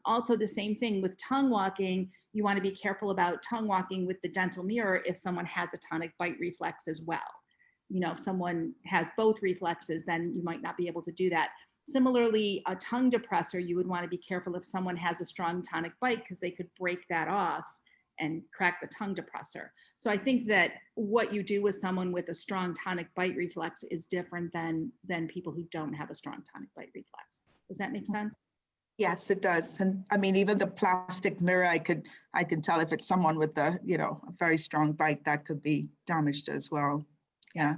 Also, the same thing with tongue walking. You want to be careful about tongue walking with the dental mirror if someone has a tonic bite reflex as well. You know, if someone has both reflexes, then you might not be able to do that. Similarly, a tongue depressor, you would want to be careful if someone has a strong tonic bite because they could break that off and crack the tongue depressor. So I think that what you do with someone with a strong tonic bite reflex is different than people who don't have a strong tonic bite reflex. Does that make sense? Yes, it does. And I mean, even the plastic mirror, I can tell if it's someone with a very strong bite that could be damaged as well. Yeah.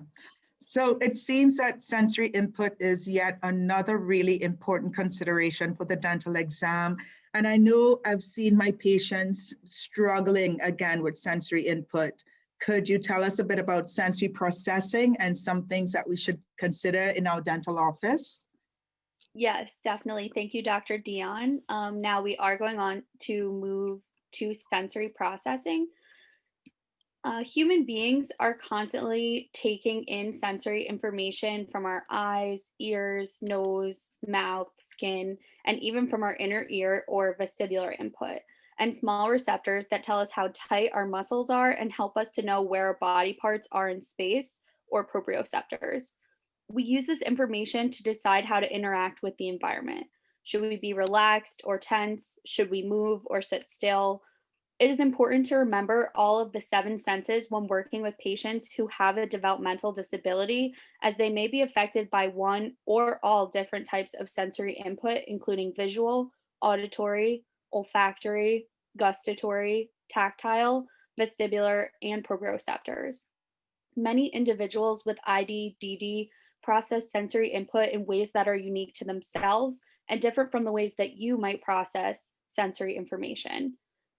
So it seems that sensory input is yet another really important consideration for the dental exam. And I know I've seen my patients struggling again with sensory input. Could you tell us a bit about sensory processing and some things that we should consider in our dental office? Yes, definitely. Thank you, Dr. Dian. Now we are going on to move to sensory processing. Human beings are constantly taking in sensory information from our eyes, ears, nose, mouth, skin, and even from our inner ear or vestibular input, and small receptors that tell us how tight our muscles are and help us to know where our body parts are in space, or proprioceptors. We use this information to decide how to interact with the environment. Should we be relaxed or tense? Should we move or sit still? It is important to remember all of the 7 senses when working with patients who have a developmental disability, as they may be affected by one or all different types of sensory input, including visual, auditory, olfactory, gustatory, tactile, vestibular, and proprioceptors. Many individuals with IDD process sensory input in ways that are unique to themselves and different from the ways that you might process sensory information.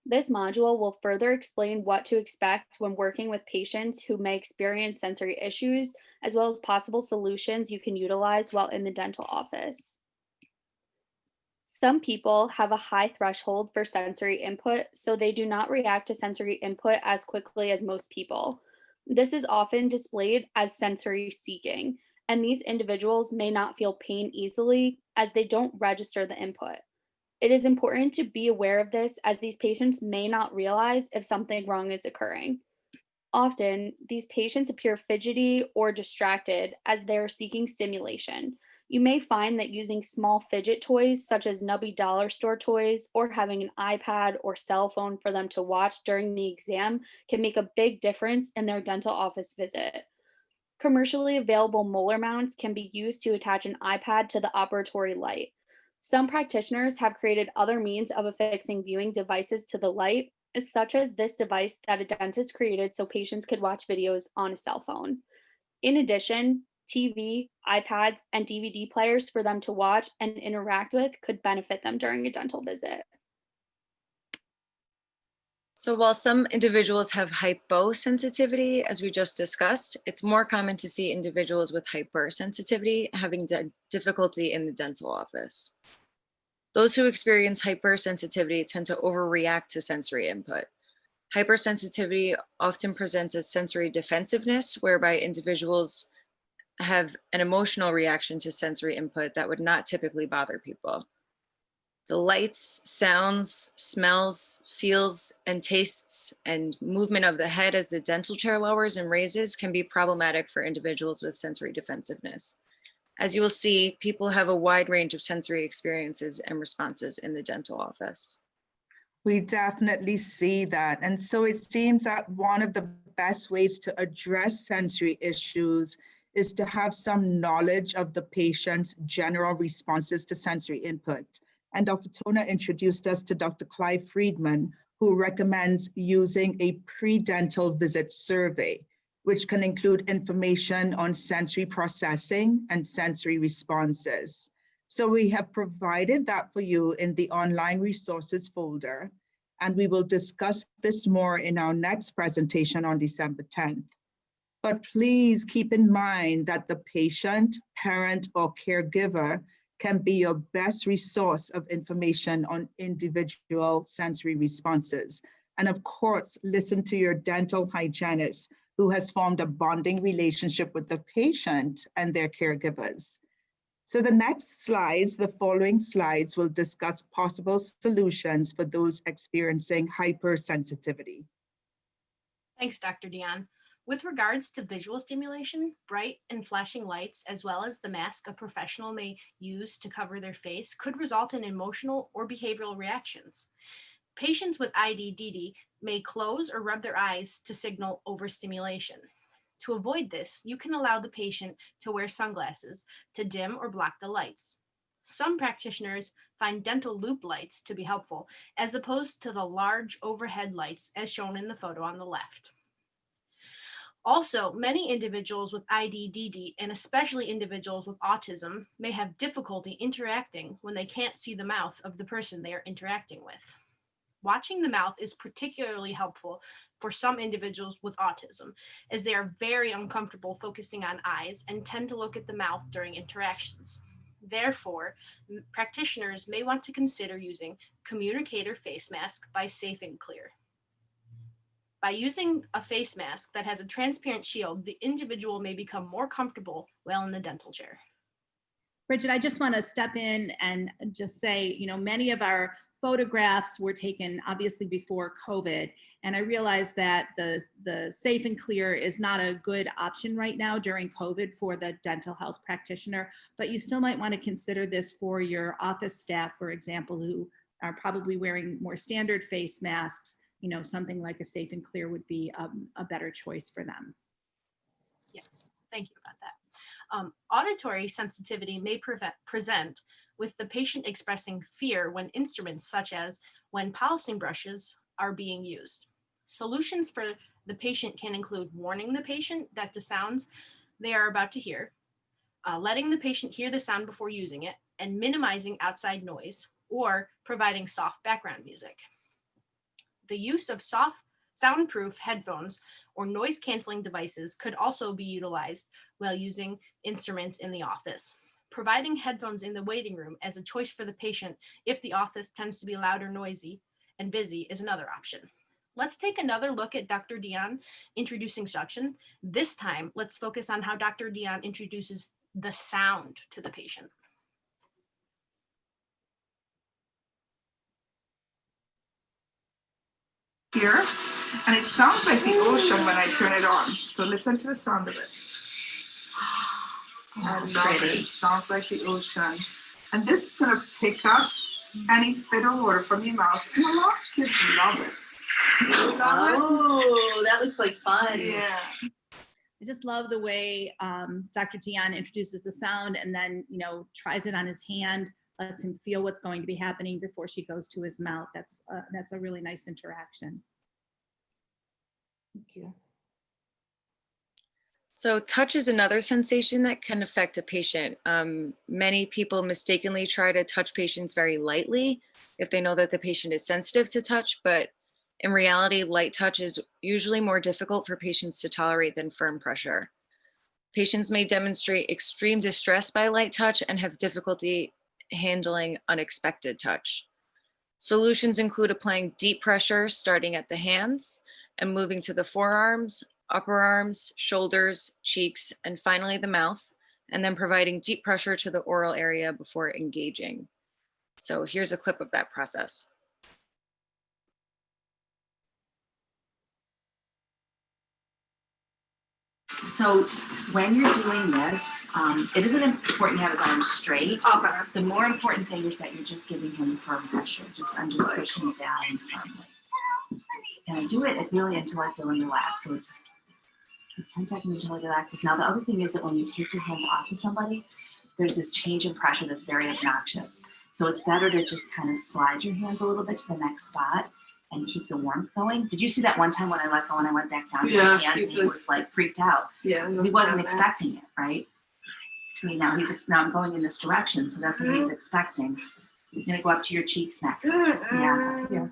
This module will further explain what to expect when working with patients who may experience sensory issues, as well as possible solutions you can utilize while in the dental office. Some people have a high threshold for sensory input, so they do not react to sensory input as quickly as most people. This is often displayed as sensory seeking, and these individuals may not feel pain easily as they don't register the input. It is important to be aware of this as these patients may not realize if something wrong is occurring. Often, these patients appear fidgety or distracted as they're seeking stimulation. You may find that using small fidget toys, such as nubby dollar store toys, or having an iPad or cell phone for them to watch during the exam can make a big difference in their dental office visit. Commercially available molar mounts can be used to attach an iPad to the operatory light. Some practitioners have created other means of affixing viewing devices to the light, such as this device that a dentist created so patients could watch videos on a cell phone. In addition, TV, iPads, and DVD players for them to watch and interact with could benefit them during a dental visit. So while some individuals have hyposensitivity, as we just discussed, it's more common to see individuals with hypersensitivity having difficulty in the dental office. Those who experience hypersensitivity tend to overreact to sensory input. Hypersensitivity often presents as sensory defensiveness, whereby individuals have an emotional reaction to sensory input that would not typically bother people. The lights, sounds, smells, feels, and tastes, and movement of the head as the dental chair lowers and raises can be problematic for individuals with sensory defensiveness. As you will see, people have a wide range of sensory experiences and responses in the dental office. We definitely see that. And so it seems that one of the best ways to address sensory issues is to have some knowledge of the patient's general responses to sensory input. And Dr. Tona introduced us to Dr. Clive Friedman, who recommends using a pre-dental visit survey, which can include information on sensory processing and sensory responses. So we have provided that for you in the online resources folder, and we will discuss this more in our next presentation on December 10th. But please keep in mind that the patient, parent, or caregiver can be your best resource of information on individual sensory responses. And of course, listen to your dental hygienist, who has formed a bonding relationship with the patient and their caregivers. So the next slides, the following slides, will discuss possible solutions for those experiencing hypersensitivity. Thanks, Dr. Dian. With regards to visual stimulation, bright and flashing lights, as well as the mask a professional may use to cover their face, could result in emotional or behavioral reactions. Patients with IDD may close or rub their eyes to signal overstimulation. To avoid this, you can allow the patient to wear sunglasses to dim or block the lights. Some practitioners find dental loop lights to be helpful, as opposed to the large overhead lights as shown in the photo on the left. Also, many individuals with IDD, and especially individuals with autism, may have difficulty interacting when they can't see the mouth of the person they are interacting with. Watching the mouth is particularly helpful for some individuals with autism, as they are very uncomfortable focusing on eyes and tend to look at the mouth during interactions. Therefore, practitioners may want to consider using communicator face mask by Safe and Clear. By using a face mask that has a transparent shield, the individual may become more comfortable while in the dental chair. Bridget, I just want to step in and just say, many of our photographs were taken obviously before COVID, and I realize that the Safe and Clear is not a good option right now during COVID for the dental health practitioner, but you still might want to consider this for your office staff, for example, who are probably wearing more standard face masks. Something like a Safe and Clear would be a better choice for them. Yes, thank you about that. Auditory sensitivity may present with the patient expressing fear when instruments such as when polishing brushes are being used. Solutions for the patient can include warning the patient that the sounds they are about to hear, letting the patient hear the sound before using it, and minimizing outside noise, or providing soft background music. The use of soft soundproof headphones or noise canceling devices could also be utilized while using instruments in the office. Providing headphones in the waiting room as a choice for the patient if the office tends to be loud or noisy and busy is another option. Let's take another look at Dr. Dian introducing suction. This time, let's focus on how Dr. Dian introduces the sound to the patient. Here, and it sounds like the ocean when I turn it on. So listen to the sound of it. I love it. It sounds like the ocean. And this is going to pick up any spit or water from your mouth. And a lot of kids love it. Oh, that looks like fun. Yeah. I just love the way Dr. Dian introduces the sound and then, tries it on his hand, lets him feel what's going to be happening before she goes to his mouth. That's a really nice interaction. Thank you. So touch is another sensation that can affect a patient. Many people mistakenly try to touch patients very lightly if they know that the patient is sensitive to touch, but in reality, light touch is usually more difficult for patients to tolerate than firm pressure. Patients may demonstrate extreme distress by light touch and have difficulty handling unexpected touch. Solutions include applying deep pressure starting at the hands and moving to the forearms, upper arms, shoulders, cheeks, and finally the mouth, and then providing deep pressure to the oral area before engaging. So here's a clip of that process. So when you're doing this, it isn't important to have his arms straight. Okay. The more important thing is that you're just giving him firm pressure. I'm just pushing it down firmly. And I do it really until I feel him relax. So it's 10 seconds until it relaxes. Now, the other thing is that when you take your hands off of somebody, there's this change in pressure that's very obnoxious. So it's better to just kind of slide your hands a little bit to the next spot and keep the warmth going. Did you see that one time when I let go and I went back down to his hands and he was like freaked out? Yeah. Because he wasn't expecting it, right? See, now I'm going in this direction, so that's what he's expecting. You're gonna go up to your cheeks next. Yeah.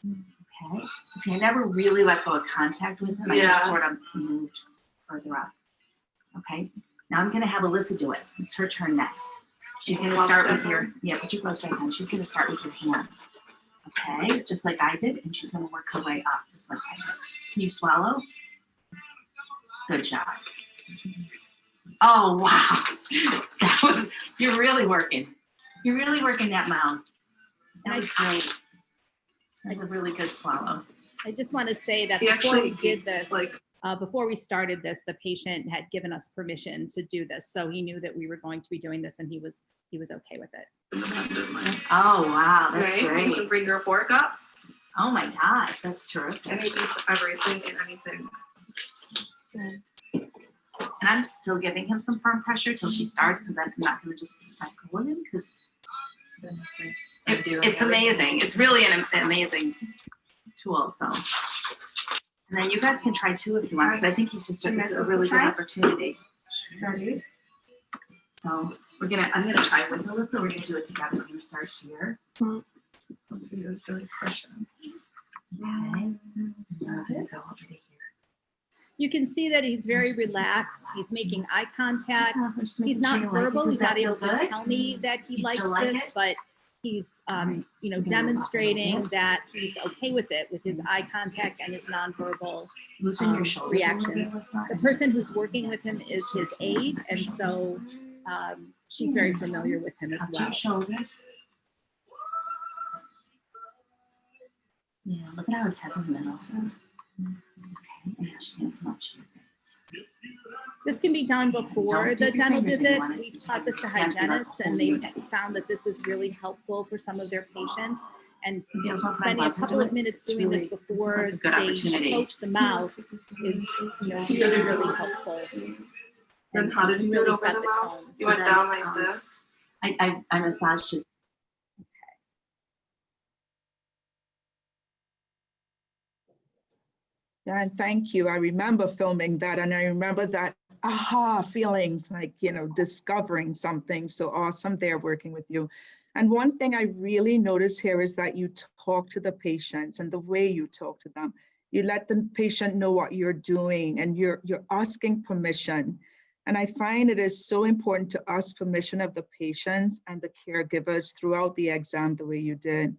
Okay. See, I never really let go of contact with him. I just sort of moved further up. Okay. Now I'm gonna have Alyssa do it. It's her turn next. She's gonna start with your, put your closed right hand. She's gonna start with your hands. Okay, just like I did, and she's gonna work her way up, just like I did. Can you swallow? Good job. Oh, wow. You're really working. You're really working that mouth. That was great. That's a really good swallow. I just want to say that before we did this, before we started this, the patient had given us permission to do this. So he knew that we were going to be doing this and he was okay with it. Oh, wow. That's great. You can bring your fork up. Oh my gosh, that's terrific. And he eats everything and anything. And I'm still giving him some firm pressure till she starts because I'm not going to just let go of him because it's amazing. It's really an amazing tool. So, and then you guys can try too if you want because I think it's a really good opportunity. So I'm gonna try with Alyssa. We're gonna do it together. We're gonna start here. Okay. Go over to here. You can see that he's very relaxed. He's making eye contact. He's not verbal. He's not able to tell me that he likes this, but he's, demonstrating that he's okay with it with his eye contact and his nonverbal reactions. The person who's working with him is his aide, and so she's very familiar with him as well. Yeah, look at how his head's in the middle. This can be done before the dental visit. We've taught this to hygienists and they've found that this is really helpful for some of their patients. And spending a couple of minutes doing this before they approach the mouth is really, really helpful. And how did you do it over the mouth? You went down like this? I massaged his. And thank you. I remember filming that and I remember that aha feeling like, discovering something so awesome there working with you. And one thing I really notice here is that you talk to the patients and the way you talk to them. You let the patient know what you're doing and you're asking permission. And I find it is so important to ask permission of the patients and the caregivers throughout the exam the way you did.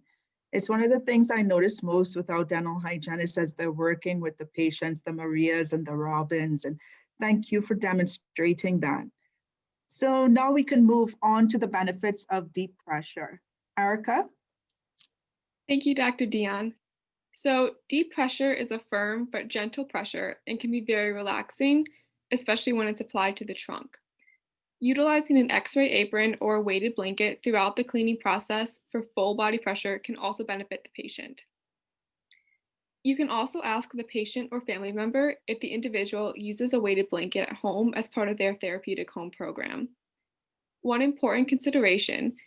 It's one of the things I notice most with our dental hygienists as they're working with the patients, the Marias and the Robins, and thank you for demonstrating that. So now we can move on to the benefits of deep pressure. Erica? Thank you, Dr. Dian. So deep pressure is a firm but gentle pressure and can be very relaxing, especially when it's applied to the trunk. Utilizing an X-ray apron or a weighted blanket throughout the cleaning process for full body pressure can also benefit the patient. You can also ask the patient or family member if the individual uses a weighted blanket at home as part of their therapeutic home program. One important consideration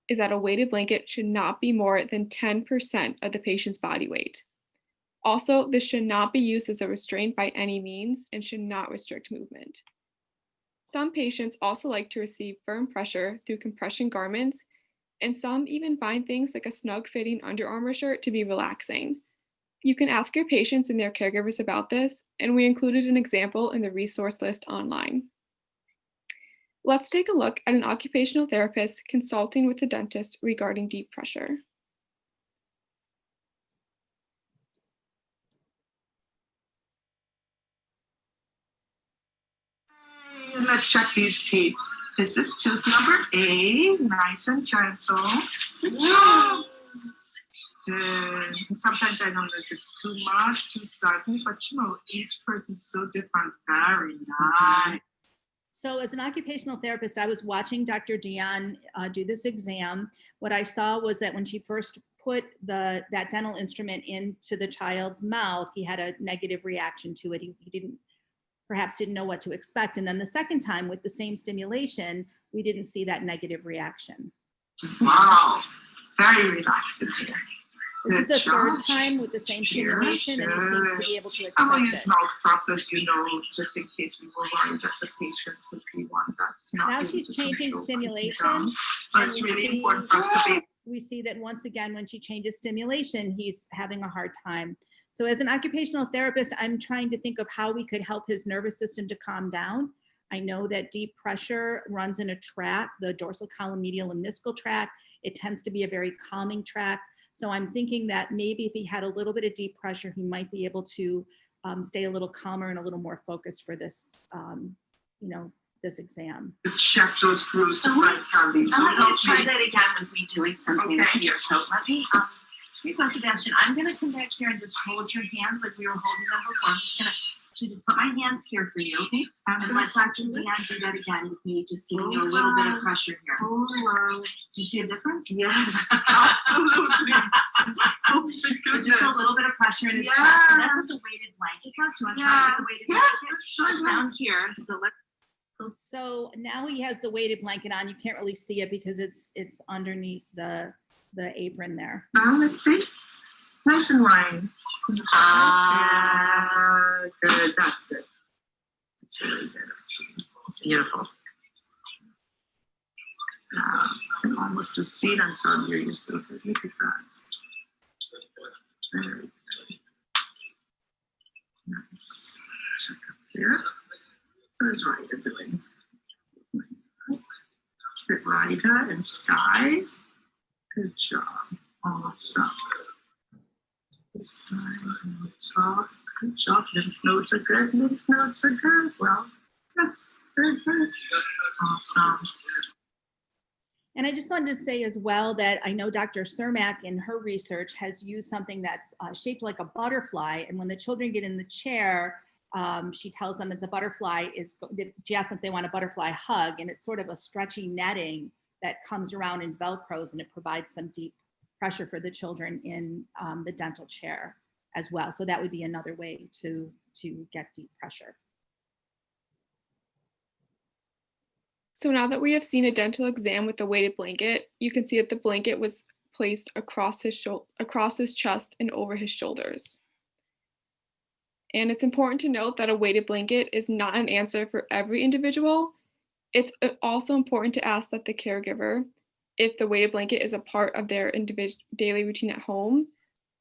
is that a weighted blanket should not be more than 10% of the patient's body weight. Also, this should not be used as a restraint by any means and should not restrict movement. Some patients also like to receive firm pressure through compression garments, and some even find things like a snug fitting Under Armour shirt to be relaxing. You can ask your patients and their caregivers about this, and we included an example in the resource list online. Let's take a look at an occupational therapist consulting with the dentist regarding deep pressure. Let's check these teeth. Is this tooth number 8? Nice and gentle. Good job. Good. And sometimes I don't know if it's too much, too sudden, but each person's so different. Very nice. So as an occupational therapist, I was watching Dr. Dian do this exam. What I saw was that when she first put that dental instrument into the child's mouth, he had a negative reaction to it. He didn't perhaps didn't know what to expect. And then the second time with the same stimulation, we didn't see that negative reaction. Wow, very relaxing. This is the third time with the same stimulation, and he seems to be able to I will accept use it. mouth props, as you know, just in case we were worried that the patient would be one that's not Now able she's to changing control stimulation. biting down. But and it's we really see- important for us to be. We see that once again, when she changes stimulation, he's having a hard time. So as an occupational therapist, I'm trying to think of how we could help his nervous system to calm down. I know that deep pressure runs in a tract, the dorsal column medial lemniscal tract. It tends to be a very calming tract. So I'm thinking that maybe if he had a little bit of deep pressure, he might be able to stay a little calmer and a little more focused for this, this exam. Check those grooves So right handy. So I'm going help to try me. that again with me doing something Okay. here. So let me, here's a suggestion. I'm going to come back here and just hold your hands like we were holding them before. I'm just going to just put my hands here for you. Okay. And let Dr. Dian do that again with me, just giving you a little bit of pressure here. Oh, wow. Do you see a difference? Yes, absolutely. Oh, my So just a goodness. little bit of pressure in his chest. Yeah. And that's what the weighted blanket does. You want to try with the weighted Yeah, blanket? let's try Just that. down here. So let's. So now he has the weighted blanket on. You can't really see it because it's underneath the apron there. Now let's see. Nice and line. Ah, good. That's good. That's really good. It's beautiful. I can almost just see it on some here. You're so good. Look at that. Very good. Nice. Check up here. How's Ryder doing? Is it Ryder and Sky? Good job. Awesome. This side, and the top. Good job. Lymph nodes are good. Lymph nodes are good. Well, that's very good. Awesome. And I just wanted to say as well that I know Dr. Cermak in her research has used something that's shaped like a butterfly. And when the children get in the chair, she tells them that the butterfly is, she asks them if they want a butterfly hug, and it's sort of a stretchy netting that comes around and Velcros, and it provides some deep pressure for the children in the dental chair as well. So that would be another way to get deep pressure. So now that we have seen a dental exam with the weighted blanket, you can see that the blanket was placed across his chest and over his shoulders. And it's important to note that a weighted blanket is not an answer for every individual. It's also important to ask that the caregiver if the weighted blanket is a part of their daily routine at home,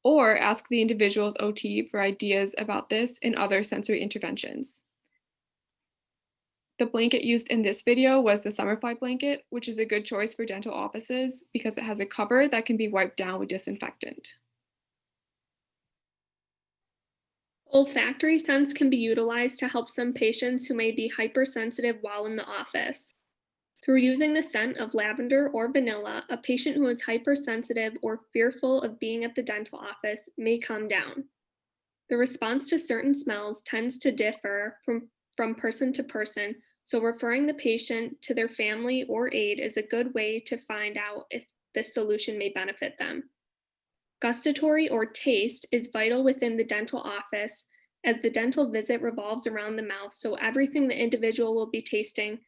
or ask the individual's OT for ideas about this and other sensory interventions. The blanket used in this video was the Summerfly blanket, which is a good choice for dental offices because it has a cover that can be wiped down with disinfectant. Olfactory scents can be utilized to help some patients who may be hypersensitive while in the office. Through using the scent of lavender or vanilla, a patient who is hypersensitive or fearful of being at the dental office may calm down. The response to certain smells tends to differ from person to person, so referring the patient to their family or aide is a good way to find out if this solution may benefit them. Gustatory or taste is vital within the dental office as the dental visit revolves around the mouth, so everything the individual will be tasting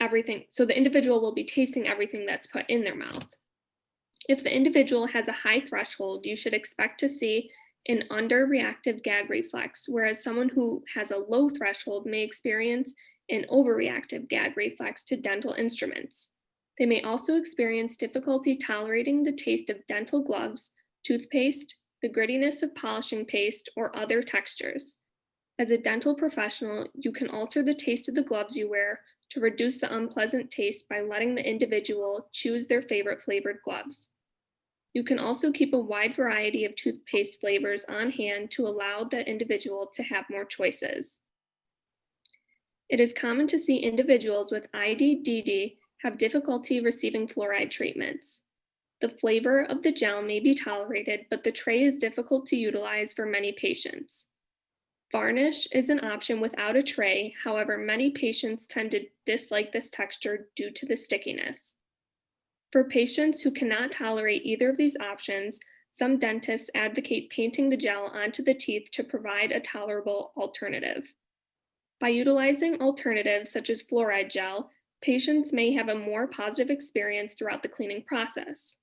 everything that's put in their mouth. If the individual has a high threshold, you should expect to see an underreactive gag reflex, whereas someone who has a low threshold may experience an overreactive gag reflex to dental instruments. They may also experience difficulty tolerating the taste of dental gloves, toothpaste, the grittiness of polishing paste, or other textures. As a dental professional, you can alter the taste of the gloves you wear to reduce the unpleasant taste by letting the individual choose their favorite flavored gloves. You can also keep a wide variety of toothpaste flavors on hand to allow the individual to have more choices. It is common to see individuals with IDD have difficulty receiving fluoride treatments. The flavor of the gel may be tolerated, but the tray is difficult to utilize for many patients. Varnish is an option without a tray. However, many patients tend to dislike this texture due to the stickiness. For patients who cannot tolerate either of these options, some dentists advocate painting the gel onto the teeth to provide a tolerable alternative. By utilizing alternatives such as fluoride gel, patients may have a more positive experience throughout the cleaning process.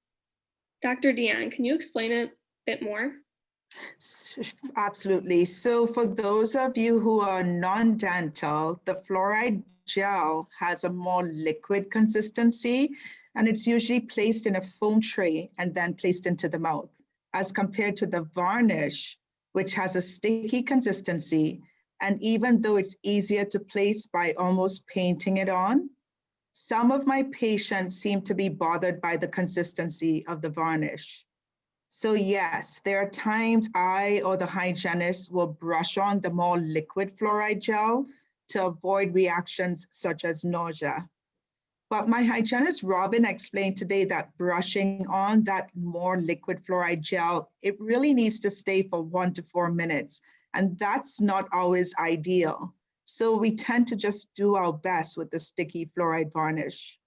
Dr. Dian, can you explain it a bit more? Absolutely. So for those of you who are non-dental, the fluoride gel has a more liquid consistency, and it's usually placed in a foam tray and then placed into the mouth, as compared to the varnish, which has a sticky consistency. And even though it's easier to place by almost painting it on, some of my patients seem to be bothered by the consistency of the varnish. So yes, there are times I or the hygienist will brush on the more liquid fluoride gel to avoid reactions such as nausea. But my hygienist, Robin, explained today that brushing on that more liquid fluoride gel, it really needs to stay for 1 to 4 minutes. And that's not always ideal. So we tend to just do our best with the sticky fluoride varnish.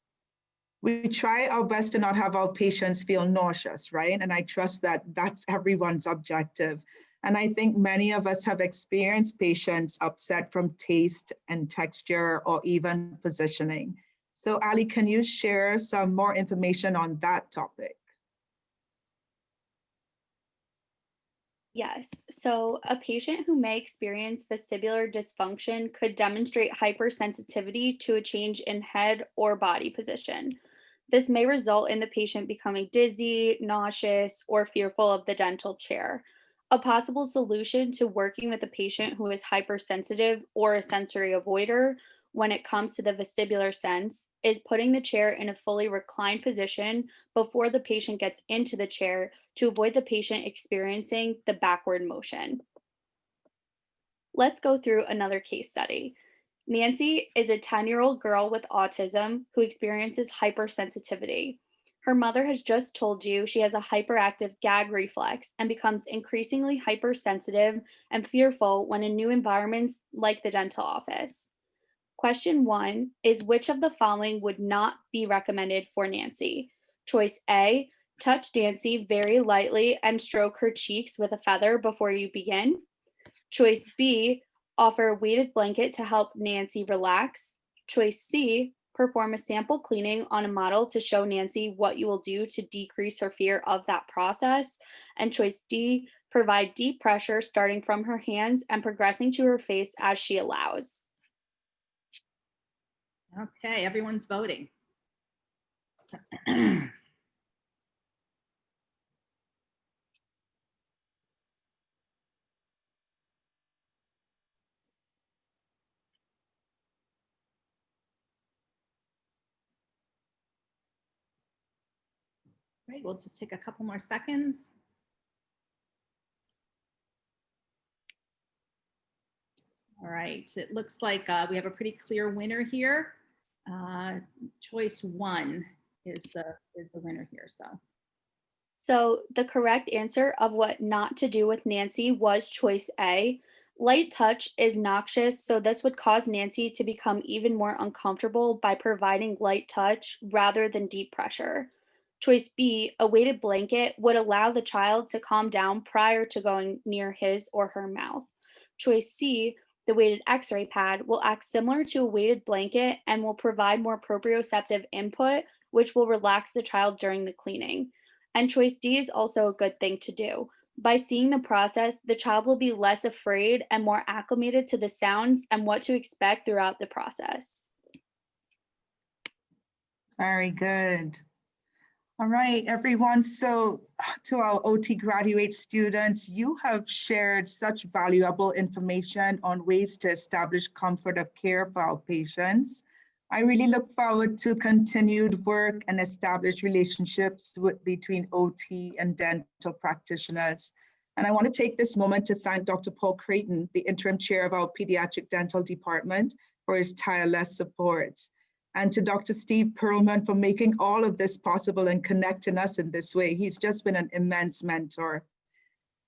We try our best to not have our patients feel nauseous, right? And I trust that that's everyone's objective. And I think many of us have experienced patients upset from taste and texture or even positioning. So Ali, can you share some more information on that topic? Yes, so a patient who may experience vestibular dysfunction could demonstrate hypersensitivity to a change in head or body position. This may result in the patient becoming dizzy, nauseous, or fearful of the dental chair. A possible solution to working with a patient who is hypersensitive or a sensory avoider when it comes to the vestibular sense is putting the chair in a fully reclined position before the patient gets into the chair to avoid the patient experiencing the backward motion. Let's go through another case study. Nancy is a 10-year-old girl with autism who experiences hypersensitivity. Her mother has just told you she has a hyperactive gag reflex and becomes increasingly hypersensitive and fearful when in new environments like the dental office. Question 1 is which of the following would not be recommended for Nancy? Choice A, touch Nancy very lightly and stroke her cheeks with a feather before you begin. Choice B, offer a weighted blanket to help Nancy relax. Choice C, perform a sample cleaning on a model to show Nancy what you will do to decrease her fear of that process. And choice D, provide deep pressure starting from her hands and progressing to her face as she allows. Okay, everyone's voting. Great, we'll just take a couple more seconds. All right, it looks like we have a pretty clear winner here. Choice 1 is the winner here. So the correct answer of what not to do with Nancy was choice A. Light touch is noxious, so this would cause Nancy to become even more uncomfortable by providing light touch rather than deep pressure. Choice B, a weighted blanket would allow the child to calm down prior to going near his or her mouth. Choice C, the weighted X-ray pad will act similar to a weighted blanket and will provide more proprioceptive input, which will relax the child during the cleaning. And choice D is also a good thing to do. By seeing the process, the child will be less afraid and more acclimated to the sounds and what to expect throughout the process. Very good. All right, everyone. So to our OT graduate students, you have shared such valuable information on ways to establish comfort of care for our patients. I really look forward to continued work and established relationships between OT and dental practitioners. And I want to take this moment to thank Dr. Paul Creighton, the interim chair of our pediatric dental department, for his tireless support. And to Dr. Steve Perlman for making all of this possible and connecting us in this way. He's just been an immense mentor.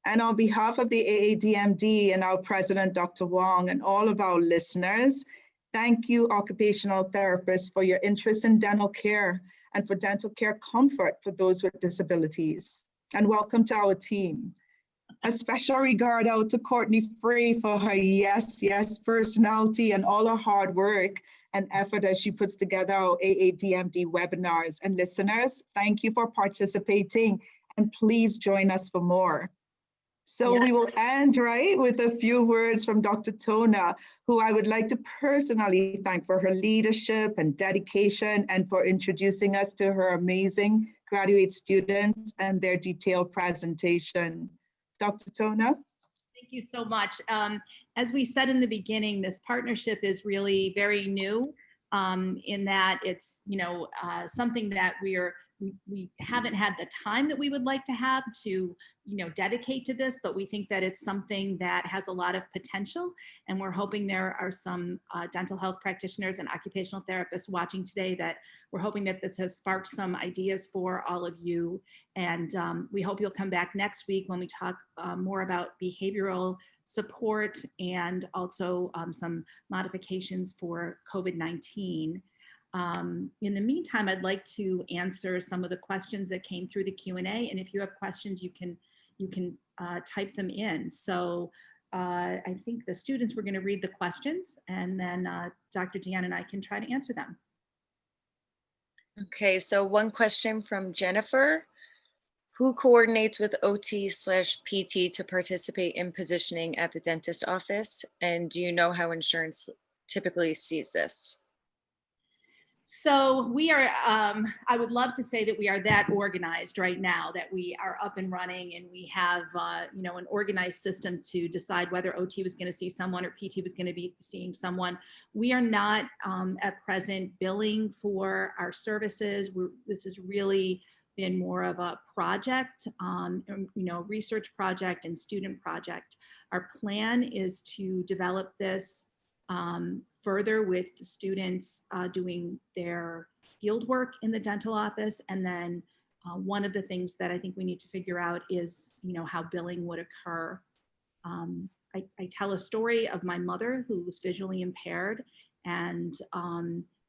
And on behalf of the AADMD and our president, Dr. Wong, and all of our listeners, thank you, occupational therapists, for your interest in dental care and for dental care comfort for those with disabilities. And welcome to our team. A special regard out to Courtney Frey for her yes personality and all her hard work and effort as she puts together our AADMD webinars. And listeners, thank you for participating, and please join us for more. So we will end, right, with a few words from Dr. Tona, who I would like to personally thank for her leadership and dedication and for introducing us to her amazing graduate students and their detailed presentation. Dr. Tona? Thank you so much. As we said in the beginning, this partnership is really very new in that it's, something that we haven't had the time that we would like to have to, dedicate to this, but we think that it's something that has a lot of potential. And we're hoping there are some dental health practitioners and occupational therapists watching today that we're hoping that this has sparked some ideas for all of you. And we hope you'll come back next week when we talk more about behavioral support and also some modifications for COVID-19. In the meantime, I'd like to answer some of the questions that came through the Q&A. And if you have questions, you can type them in. So I think the students were going to read the questions, and then Dr. Dian and I can try to answer them. Okay, so one question from Jennifer. Who coordinates with OT/PT to participate in positioning at the dentist office? And do you know how insurance typically sees this? So we are, I would love to say that we are that organized right now, that we are up and running and we have, an organized system to decide whether OT was going to see someone or PT was going to be seeing someone. We are not at present billing for our services. This has really been more of a project, research project and student project. Our plan is to develop this further with the students doing their field work in the dental office. And then one of the things that I think we need to figure out is, how billing would occur. I tell a story of my mother who was visually impaired. And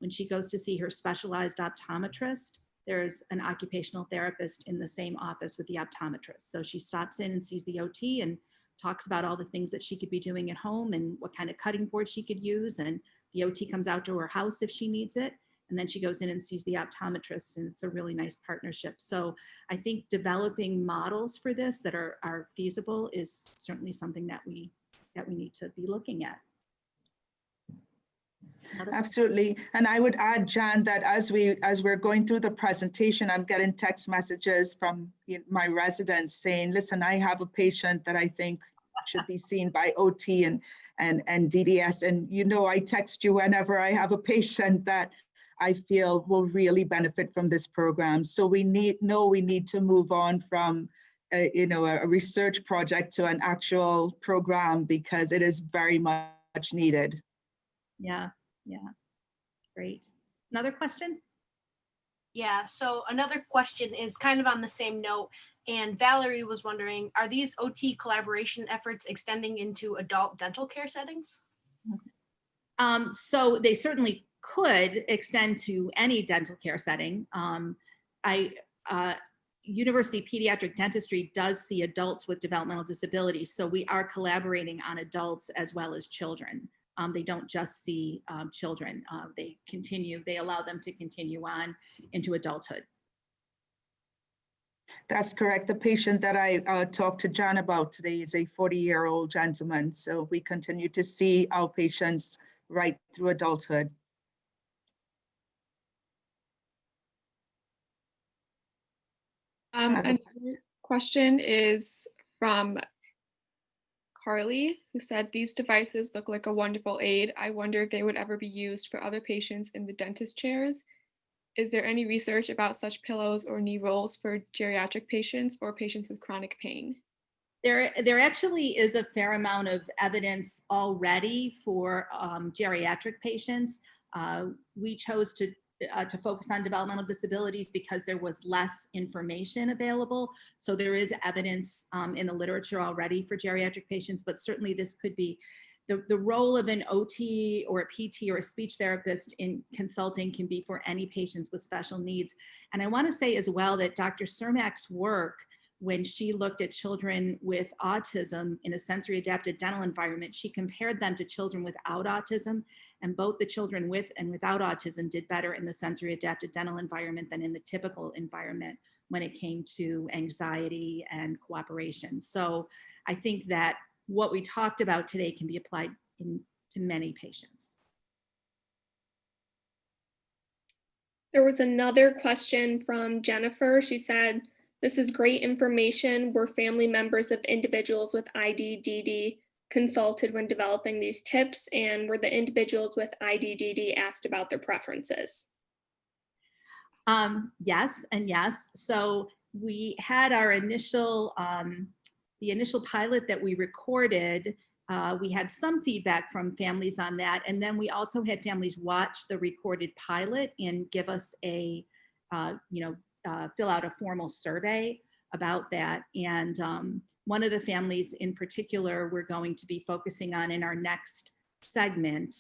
when she goes to see her specialized optometrist, there's an occupational therapist in the same office with the optometrist. So she stops in and sees the OT and talks about all the things that she could be doing at home and what kind of cutting board she could use. And the OT comes out to her house if she needs it. And then she goes in and sees the optometrist, and it's a really nice partnership. So I think developing models for this that are feasible is certainly something that we need to be looking at. Absolutely. And I would add, Jan, that as we're going through the presentation, I'm getting text messages from my residents saying, listen, I have a patient that I think should be seen by OT and DDS. And I text you whenever I have a patient that I feel will really benefit from this program. So we need to move on from a research project to an actual program, because it is very much needed. Yeah. Great. Another question? Yeah, so another question is kind of on the same note. And Valerie was wondering, are these OT collaboration efforts extending into adult dental care settings? So they certainly could extend to any dental care setting. University Pediatric Dentistry does see adults with developmental disabilities. So we are collaborating on adults as well as children. They don't just see children. They allow them to continue on into adulthood. That's correct. The patient that I talked to John about today is a 40-year-old gentleman. So we continue to see our patients right through adulthood. Another question is from Carly, who said, these devices look like a wonderful aid. I wonder if they would ever be used for other patients in the dentist chairs. Is there any research about such pillows or knee rolls for geriatric patients or patients with chronic pain? There actually is a fair amount of evidence already for geriatric patients. We chose to focus on developmental disabilities because there was less information available. So there is evidence in the literature already for geriatric patients, but certainly this could be the role of an OT or a PT or a speech therapist in consulting can be for any patients with special needs. And I want to say as well that Dr. Cermak's work when she looked at children with autism in a sensory adapted dental environment, she compared them to children without autism, and both the children with and without autism did better in the sensory adapted dental environment than in the typical environment when it came to anxiety and cooperation. So I think that what we talked about today can be applied to many patients. There was another question from Jennifer. She said, "This is great information. Were family members of individuals with IDD consulted when developing these tips? And were the individuals with IDD asked about their preferences?" Yes and yes. So we had our initial, the initial pilot that we recorded. We had some feedback from families on that. And then we also had families watch the recorded pilot and give us a, fill out a formal survey about that. And one of the families in particular, we're going to be focusing on in our next segment,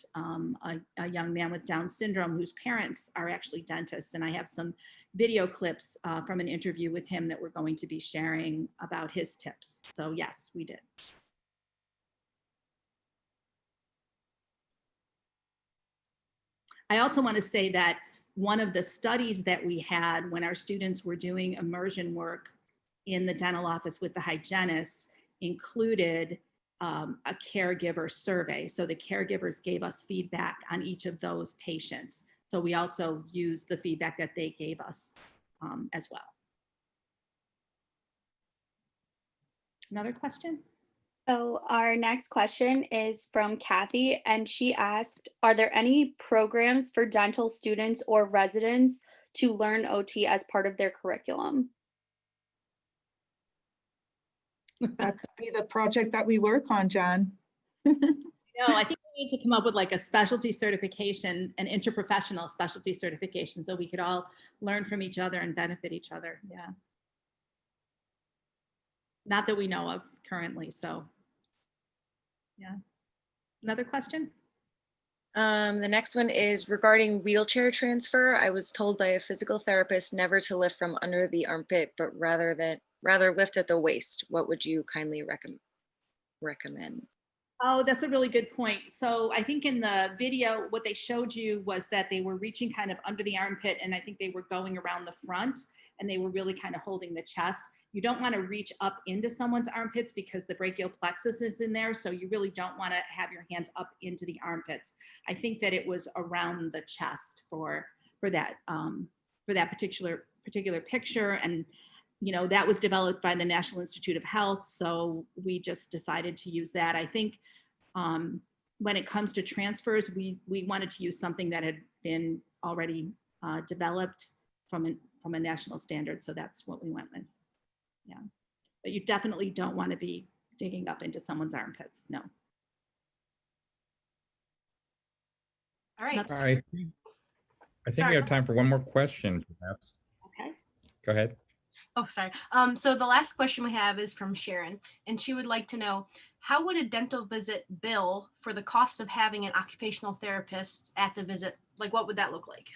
a young man with Down syndrome whose parents are actually dentists. And I have some video clips from an interview with him that we're going to be sharing about his tips. So yes, we did. I also want to say that one of the studies that we had when our students were doing immersion work in the dental office with the hygienist included a caregiver survey. So the caregivers gave us feedback on each of those patients. So we also used the feedback that they gave us as well. Another question? So our next question is from Kathy, and she asked, are there any programs for dental students or residents to learn OT as part of their curriculum? That could be the project that we work on, Jan. No, I think we need to come up with like a specialty certification, an interprofessional specialty certification, so we could all learn from each other and benefit each other. Yeah. Not that we know of currently, so. Yeah. Another question? The next one is regarding wheelchair transfer. I was told by a physical therapist never to lift from under the armpit, but rather lift at the waist. What would you kindly recommend? Oh, that's a really good point. So I think in the video, what they showed you was that they were reaching kind of under the armpit, and I think they were going around the front, and they were really kind of holding the chest. You don't want to reach up into someone's armpits because the brachial plexus is in there. So you really don't want to have your hands up into the armpits. I think that it was around the chest for that particular picture. And that was developed by the National Institute of Health. So we just decided to use that. I think when it comes to transfers, we wanted to use something that had been already developed from a national standard. So that's what we went with. Yeah, but you definitely don't want to be digging up into someone's armpits. No. All right. All right. I think we have time for one more question, perhaps. Okay. Go ahead. Oh, sorry. So the last question we have is from Sharon, and she would like to know, how would a dental visit bill for the cost of having an occupational therapist at the visit? Like, what would that look like?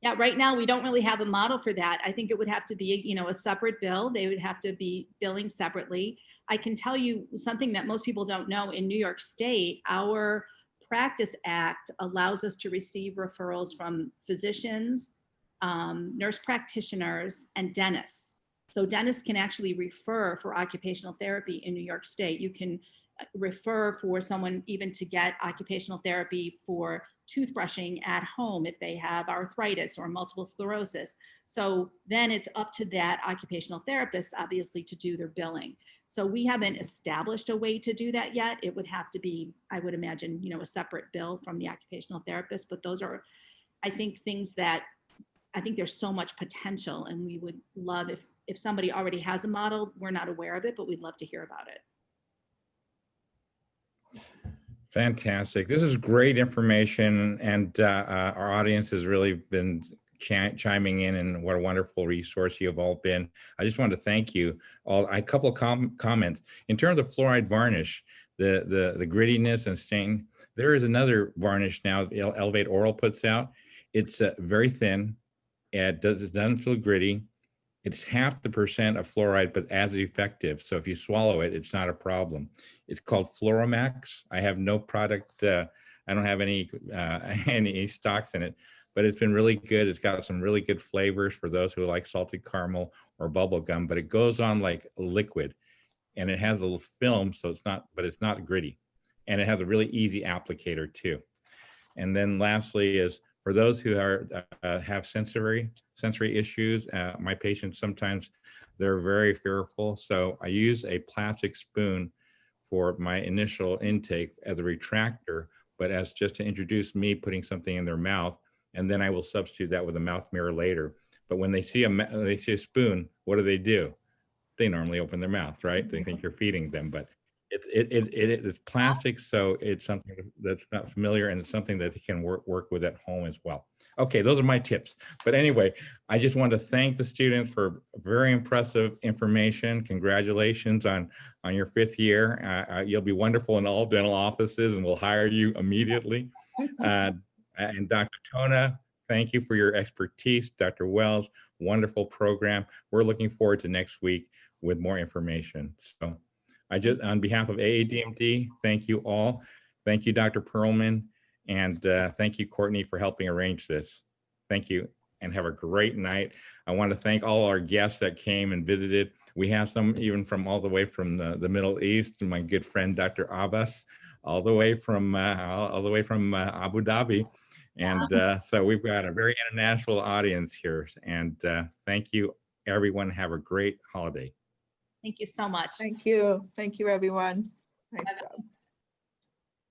Yeah, right now we don't really have a model for that. I think it would have to be, a separate bill. They would have to be billing separately. I can tell you something that most people don't know. In New York State, our Practice Act allows us to receive referrals from physicians, nurse practitioners, and dentists. So dentists can actually refer for occupational therapy in New York State. You can refer for someone even to get occupational therapy for toothbrushing at home if they have arthritis or multiple sclerosis. So then it's up to that occupational therapist, obviously, to do their billing. So we haven't established a way to do that yet. It would have to be, I would imagine, a separate bill from the occupational therapist. But those are, I think, things that I think there's so much potential, and we would love if somebody already has a model. We're not aware of it, but we'd love to hear about it. Fantastic. This is great information, and our audience has really been chiming in, and what a wonderful resource you have all been. I just wanted to thank you all. A couple of comments. In terms of fluoride varnish, the grittiness and stain, there is another varnish now Elevate Oral puts out. It's very thin. It doesn't feel gritty. It's half the percent of fluoride, but as effective. So if you swallow it, it's not a problem. It's called Fluoromax. I have no product. I don't have any any stocks in it, but it's been really good. It's got some really good flavors for those who like salted caramel or bubble gum, but it goes on like liquid, and it has a little film, so it's not, but it's not gritty. And it has a really easy applicator too. And then lastly is for those who are have sensory issues, my patients sometimes they're very fearful. So I use a plastic spoon for my initial intake as a retractor, but as just to introduce me putting something in their mouth, and then I will substitute that with a mouth mirror later. But when they see a spoon, what do? They normally open their mouth, right? They think you're feeding them, but it's plastic, so it's something that's not familiar, and it's something that they can work with at home as well. Okay, those are my tips. But anyway, I just want to thank the students for very impressive information. Congratulations on your 5th year. You'll be wonderful in all dental offices, and we'll hire you immediately. And Dr. Tona, thank you for your expertise. Dr. Wells, wonderful program. We're looking forward to next week with more information. So I just, on behalf of AADMD, thank you all. Thank you, Dr. Perlman, and thank you, Courtney, for helping arrange this. Thank you, and have a great night. I want to thank all our guests that came and visited. We have some even from all the way from the Middle East, and my good friend, Dr. Abbas, all the way from Abu Dhabi. And so we've got a very international audience here. And thank you, everyone. Have a great holiday. Thank you so much. Thank you. Thank you, everyone. Nice job.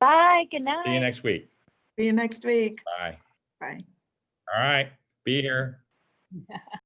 Bye. Good night. See you next week. See you next week. Bye. Bye. All right. Be here.